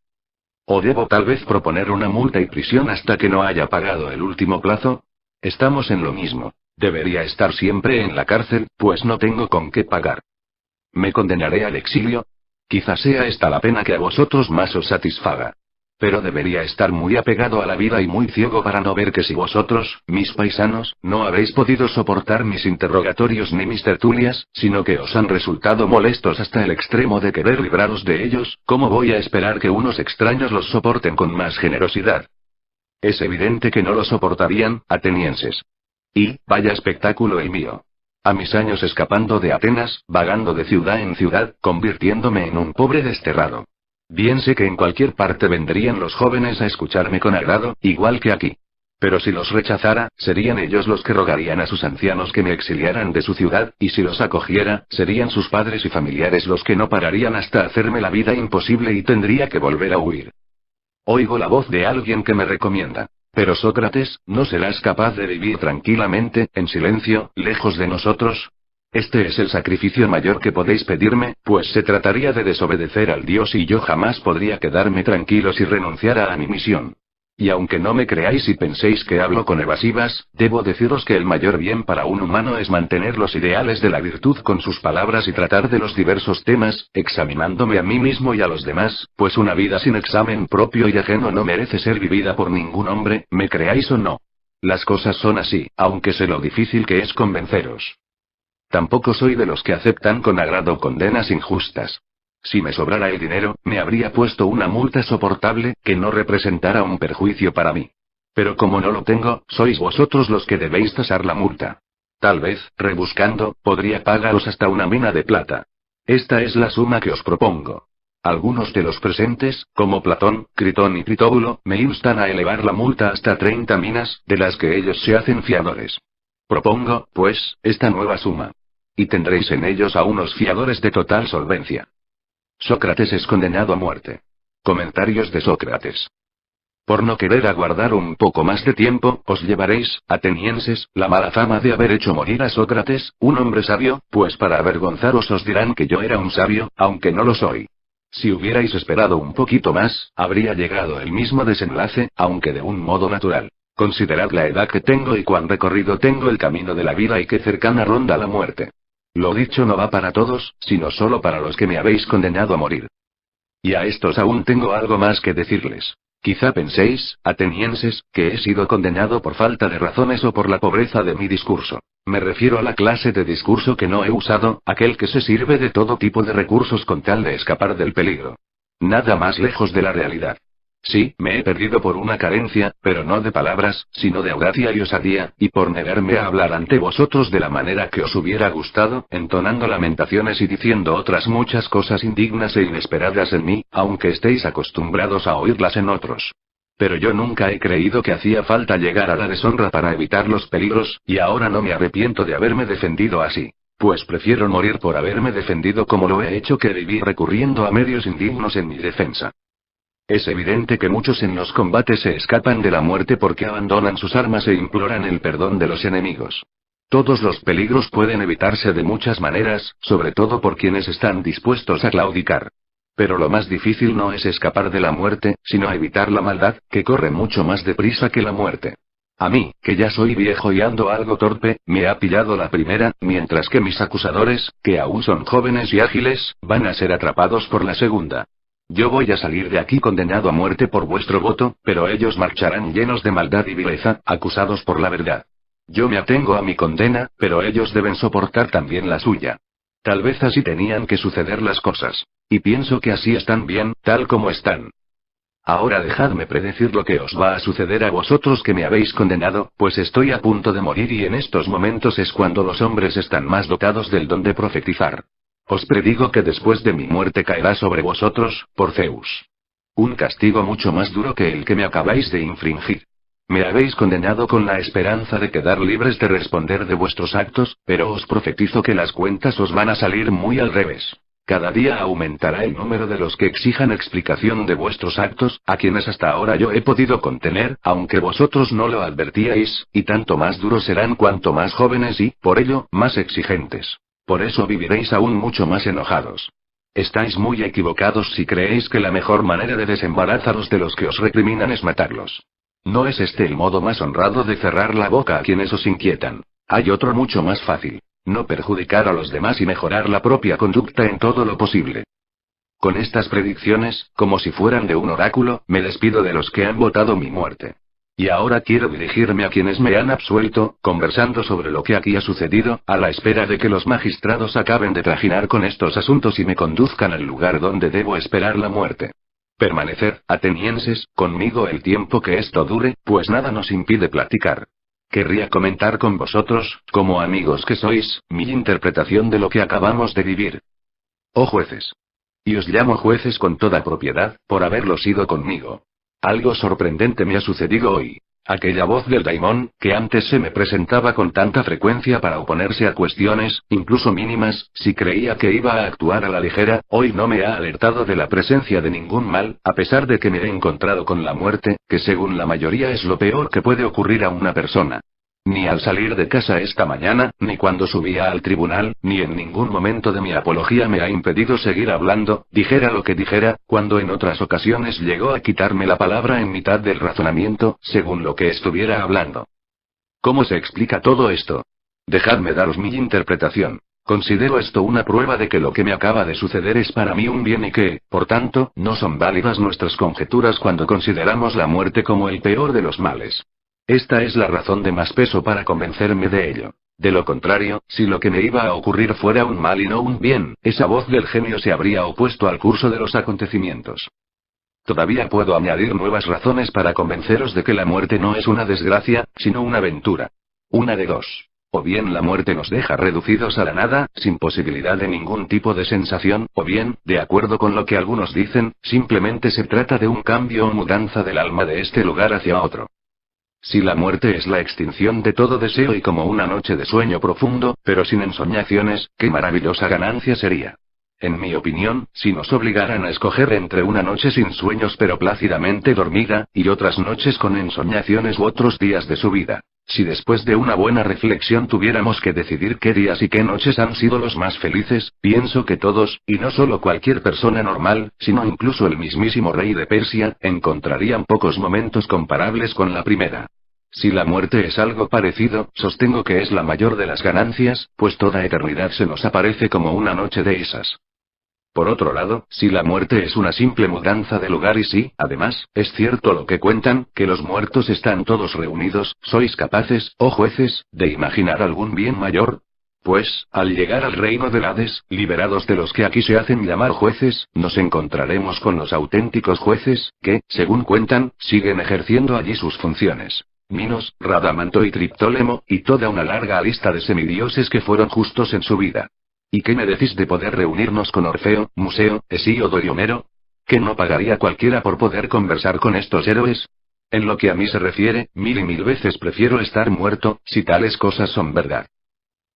¿O debo tal vez proponer una multa y prisión hasta que no haya pagado el último plazo? Estamos en lo mismo. Debería estar siempre en la cárcel, pues no tengo con qué pagar. ¿Me condenaré al exilio? Quizás sea esta la pena que a vosotros más os satisfaga. Pero debería estar muy apegado a la vida y muy ciego para no ver que si vosotros, mis paisanos, no habéis podido soportar mis interrogatorios ni mis tertulias, sino que os han resultado molestos hasta el extremo de querer libraros de ellos, ¿cómo voy a esperar que unos extraños los soporten con más generosidad? Es evidente que no lo soportarían, atenienses. Y, vaya espectáculo el mío. A mis años escapando de Atenas, vagando de ciudad en ciudad, convirtiéndome en un pobre desterrado. Bien sé que en cualquier parte vendrían los jóvenes a escucharme con agrado, igual que aquí. Pero si los rechazara, serían ellos los que rogarían a sus ancianos que me exiliaran de su ciudad, y si los acogiera, serían sus padres y familiares los que no pararían hasta hacerme la vida imposible y tendría que volver a huir. Oigo la voz de alguien que me recomienda. Pero Sócrates, ¿no serás capaz de vivir tranquilamente, en silencio, lejos de nosotros? Este es el sacrificio mayor que podéis pedirme, pues se trataría de desobedecer al Dios y yo jamás podría quedarme tranquilo si renunciara a mi misión. Y aunque no me creáis y penséis que hablo con evasivas, debo deciros que el mayor bien para un humano es mantener los ideales de la virtud con sus palabras y tratar de los diversos temas, examinándome a mí mismo y a los demás, pues una vida sin examen propio y ajeno no merece ser vivida por ningún hombre, me creáis o no. Las cosas son así, aunque sé lo difícil que es convenceros. Tampoco soy de los que aceptan con agrado condenas injustas. Si me sobrara el dinero, me habría puesto una multa soportable, que no representara un perjuicio para mí. Pero como no lo tengo, sois vosotros los que debéis tasar la multa. Tal vez, rebuscando, podría pagaros hasta una mina de plata. Esta es la suma que os propongo. Algunos de los presentes, como Platón, Critón y Critóbulo, me instan a elevar la multa hasta 30 minas, de las que ellos se hacen fiadores. Propongo, pues, esta nueva suma. Y tendréis en ellos a unos fiadores de total solvencia. Sócrates es condenado a muerte. Comentarios de Sócrates. Por no querer aguardar un poco más de tiempo, os llevaréis, atenienses, la mala fama de haber hecho morir a Sócrates, un hombre sabio, pues para avergonzaros os dirán que yo era un sabio, aunque no lo soy. Si hubierais esperado un poquito más, habría llegado el mismo desenlace, aunque de un modo natural. Considerad la edad que tengo y cuán recorrido tengo el camino de la vida y qué cercana ronda la muerte. Lo dicho no va para todos, sino solo para los que me habéis condenado a morir. Y a estos aún tengo algo más que decirles. Quizá penséis, atenienses, que he sido condenado por falta de razones o por la pobreza de mi discurso. Me refiero a la clase de discurso que no he usado, aquel que se sirve de todo tipo de recursos con tal de escapar del peligro. Nada más lejos de la realidad. Sí, me he perdido por una carencia, pero no de palabras, sino de audacia y osadía, y por negarme a hablar ante vosotros de la manera que os hubiera gustado, entonando lamentaciones y diciendo otras muchas cosas indignas e inesperadas en mí, aunque estéis acostumbrados a oírlas en otros. Pero yo nunca he creído que hacía falta llegar a la deshonra para evitar los peligros, y ahora no me arrepiento de haberme defendido así. Pues prefiero morir por haberme defendido como lo he hecho que vivir recurriendo a medios indignos en mi defensa. Es evidente que muchos en los combates se escapan de la muerte porque abandonan sus armas e imploran el perdón de los enemigos. Todos los peligros pueden evitarse de muchas maneras, sobre todo por quienes están dispuestos a claudicar. Pero lo más difícil no es escapar de la muerte, sino evitar la maldad, que corre mucho más deprisa que la muerte. A mí, que ya soy viejo y ando algo torpe, me ha pillado la primera, mientras que mis acusadores, que aún son jóvenes y ágiles, van a ser atrapados por la segunda. Yo voy a salir de aquí condenado a muerte por vuestro voto, pero ellos marcharán llenos de maldad y vileza, acusados por la verdad. Yo me atengo a mi condena, pero ellos deben soportar también la suya. Tal vez así tenían que suceder las cosas. Y pienso que así están bien, tal como están. Ahora dejadme predecir lo que os va a suceder a vosotros que me habéis condenado, pues estoy a punto de morir y en estos momentos es cuando los hombres están más dotados del don de profetizar. Os predigo que después de mi muerte caerá sobre vosotros, por Zeus. Un castigo mucho más duro que el que me acabáis de infringir. Me habéis condenado con la esperanza de quedar libres de responder de vuestros actos, pero os profetizo que las cuentas os van a salir muy al revés. Cada día aumentará el número de los que exijan explicación de vuestros actos, a quienes hasta ahora yo he podido contener, aunque vosotros no lo advertíais, y tanto más duros serán cuanto más jóvenes y, por ello, más exigentes. Por eso viviréis aún mucho más enojados. Estáis muy equivocados si creéis que la mejor manera de desembarazaros de los que os recriminan es matarlos. No es este el modo más honrado de cerrar la boca a quienes os inquietan. Hay otro mucho más fácil. No perjudicar a los demás y mejorar la propia conducta en todo lo posible. Con estas predicciones, como si fueran de un oráculo, me despido de los que han votado mi muerte. Y ahora quiero dirigirme a quienes me han absuelto, conversando sobre lo que aquí ha sucedido, a la espera de que los magistrados acaben de trajinar con estos asuntos y me conduzcan al lugar donde debo esperar la muerte. Permaneced, atenienses, conmigo el tiempo que esto dure, pues nada nos impide platicar. Querría comentar con vosotros, como amigos que sois, mi interpretación de lo que acabamos de vivir. Oh jueces. Y os llamo jueces con toda propiedad, por haberlo sido conmigo. Algo sorprendente me ha sucedido hoy. Aquella voz del daimón, que antes se me presentaba con tanta frecuencia para oponerse a cuestiones, incluso mínimas, si creía que iba a actuar a la ligera, hoy no me ha alertado de la presencia de ningún mal, a pesar de que me he encontrado con la muerte, que según la mayoría es lo peor que puede ocurrir a una persona. Ni al salir de casa esta mañana, ni cuando subía al tribunal, ni en ningún momento de mi apología me ha impedido seguir hablando, dijera lo que dijera, cuando en otras ocasiones llegó a quitarme la palabra en mitad del razonamiento, según lo que estuviera hablando. ¿Cómo se explica todo esto? Dejadme daros mi interpretación. Considero esto una prueba de que lo que me acaba de suceder es para mí un bien y que, por tanto, no son válidas nuestras conjeturas cuando consideramos la muerte como el peor de los males. Esta es la razón de más peso para convencerme de ello. De lo contrario, si lo que me iba a ocurrir fuera un mal y no un bien, esa voz del genio se habría opuesto al curso de los acontecimientos. Todavía puedo añadir nuevas razones para convenceros de que la muerte no es una desgracia, sino una aventura. Una de dos. O bien la muerte nos deja reducidos a la nada, sin posibilidad de ningún tipo de sensación, o bien, de acuerdo con lo que algunos dicen, simplemente se trata de un cambio o mudanza del alma de este lugar hacia otro. Si la muerte es la extinción de todo deseo y como una noche de sueño profundo, pero sin ensoñaciones, qué maravillosa ganancia sería. En mi opinión, si nos obligaran a escoger entre una noche sin sueños pero plácidamente dormida, y otras noches con ensoñaciones u otros días de su vida. Si después de una buena reflexión tuviéramos que decidir qué días y qué noches han sido los más felices, pienso que todos, y no solo cualquier persona normal, sino incluso el mismísimo rey de Persia, encontrarían pocos momentos comparables con la primera. Si la muerte es algo parecido, sostengo que es la mayor de las ganancias, pues toda eternidad se nos aparece como una noche de esas. Por otro lado, si la muerte es una simple mudanza de lugar y si, además, es cierto lo que cuentan, que los muertos están todos reunidos, ¿sois capaces, oh jueces, de imaginar algún bien mayor? Pues, al llegar al reino del Hades, liberados de los que aquí se hacen llamar jueces, nos encontraremos con los auténticos jueces, que, según cuentan, siguen ejerciendo allí sus funciones. Minos, Radamanto y Triptólemo, y toda una larga lista de semidioses que fueron justos en su vida. ¿Y qué me decís de poder reunirnos con Orfeo, Museo, Hesíodo y Homero? ¿Qué no pagaría cualquiera por poder conversar con estos héroes? En lo que a mí se refiere, mil y mil veces prefiero estar muerto, si tales cosas son verdad.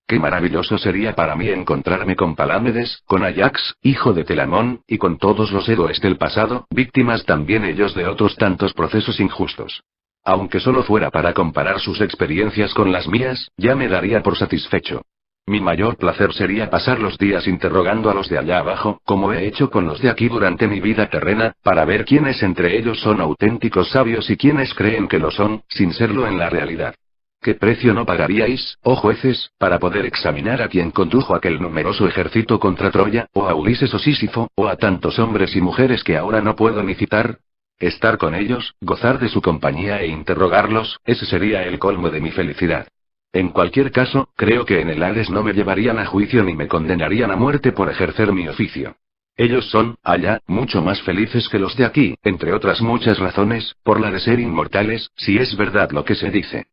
Qué maravilloso sería para mí encontrarme con Palámedes, con Ajax, hijo de Telamón, y con todos los héroes del pasado, víctimas también ellos de otros tantos procesos injustos. Aunque solo fuera para comparar sus experiencias con las mías, ya me daría por satisfecho. Mi mayor placer sería pasar los días interrogando a los de allá abajo, como he hecho con los de aquí durante mi vida terrena, para ver quiénes entre ellos son auténticos sabios y quiénes creen que lo son, sin serlo en la realidad. ¿Qué precio no pagaríais, oh jueces, para poder examinar a quien condujo aquel numeroso ejército contra Troya, o a Ulises o Sísifo, o a tantos hombres y mujeres que ahora no puedo ni citar? Estar con ellos, gozar de su compañía e interrogarlos, ese sería el colmo de mi felicidad. En cualquier caso, creo que en el Hades no me llevarían a juicio ni me condenarían a muerte por ejercer mi oficio. Ellos son, allá, mucho más felices que los de aquí, entre otras muchas razones, por la de ser inmortales, si es verdad lo que se dice.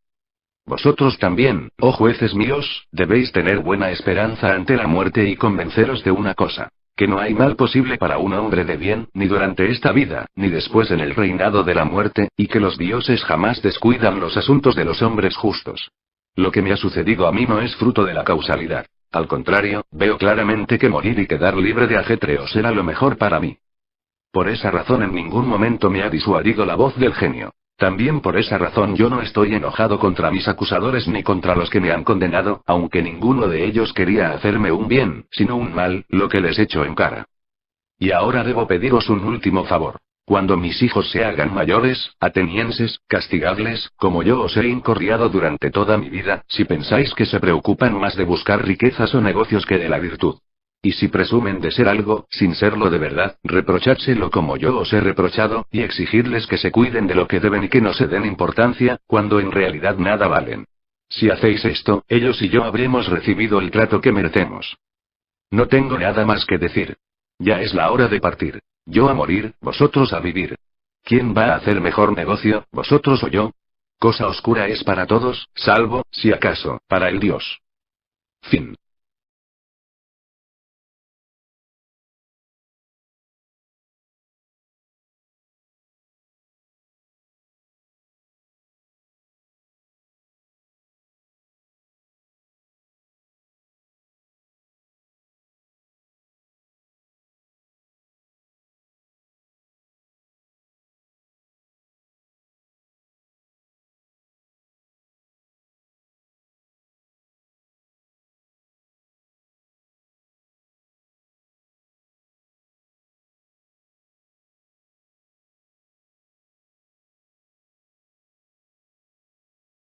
Vosotros también, oh jueces míos, debéis tener buena esperanza ante la muerte y convenceros de una cosa. Que no hay mal posible para un hombre de bien, ni durante esta vida, ni después en el reinado de la muerte, y que los dioses jamás descuidan los asuntos de los hombres justos. Lo que me ha sucedido a mí no es fruto de la causalidad. Al contrario, veo claramente que morir y quedar libre de ajetreos era lo mejor para mí. Por esa razón en ningún momento me ha disuadido la voz del genio. También por esa razón yo no estoy enojado contra mis acusadores ni contra los que me han condenado, aunque ninguno de ellos quería hacerme un bien, sino un mal, lo que les echo en cara. Y ahora debo pediros un último favor. Cuando mis hijos se hagan mayores, atenienses, castigadles, como yo os he incordiado durante toda mi vida, si pensáis que se preocupan más de buscar riquezas o negocios que de la virtud. Y si presumen de ser algo, sin serlo de verdad, reprochádselo como yo os he reprochado, y exigidles que se cuiden de lo que deben y que no se den importancia, cuando en realidad nada valen. Si hacéis esto, ellos y yo habremos recibido el trato que merecemos. No tengo nada más que decir. Ya es la hora de partir. Yo a morir, vosotros a vivir. ¿Quién va a hacer mejor negocio, vosotros o yo? Cosa oscura es para todos, salvo, si acaso, para el dios. Fin.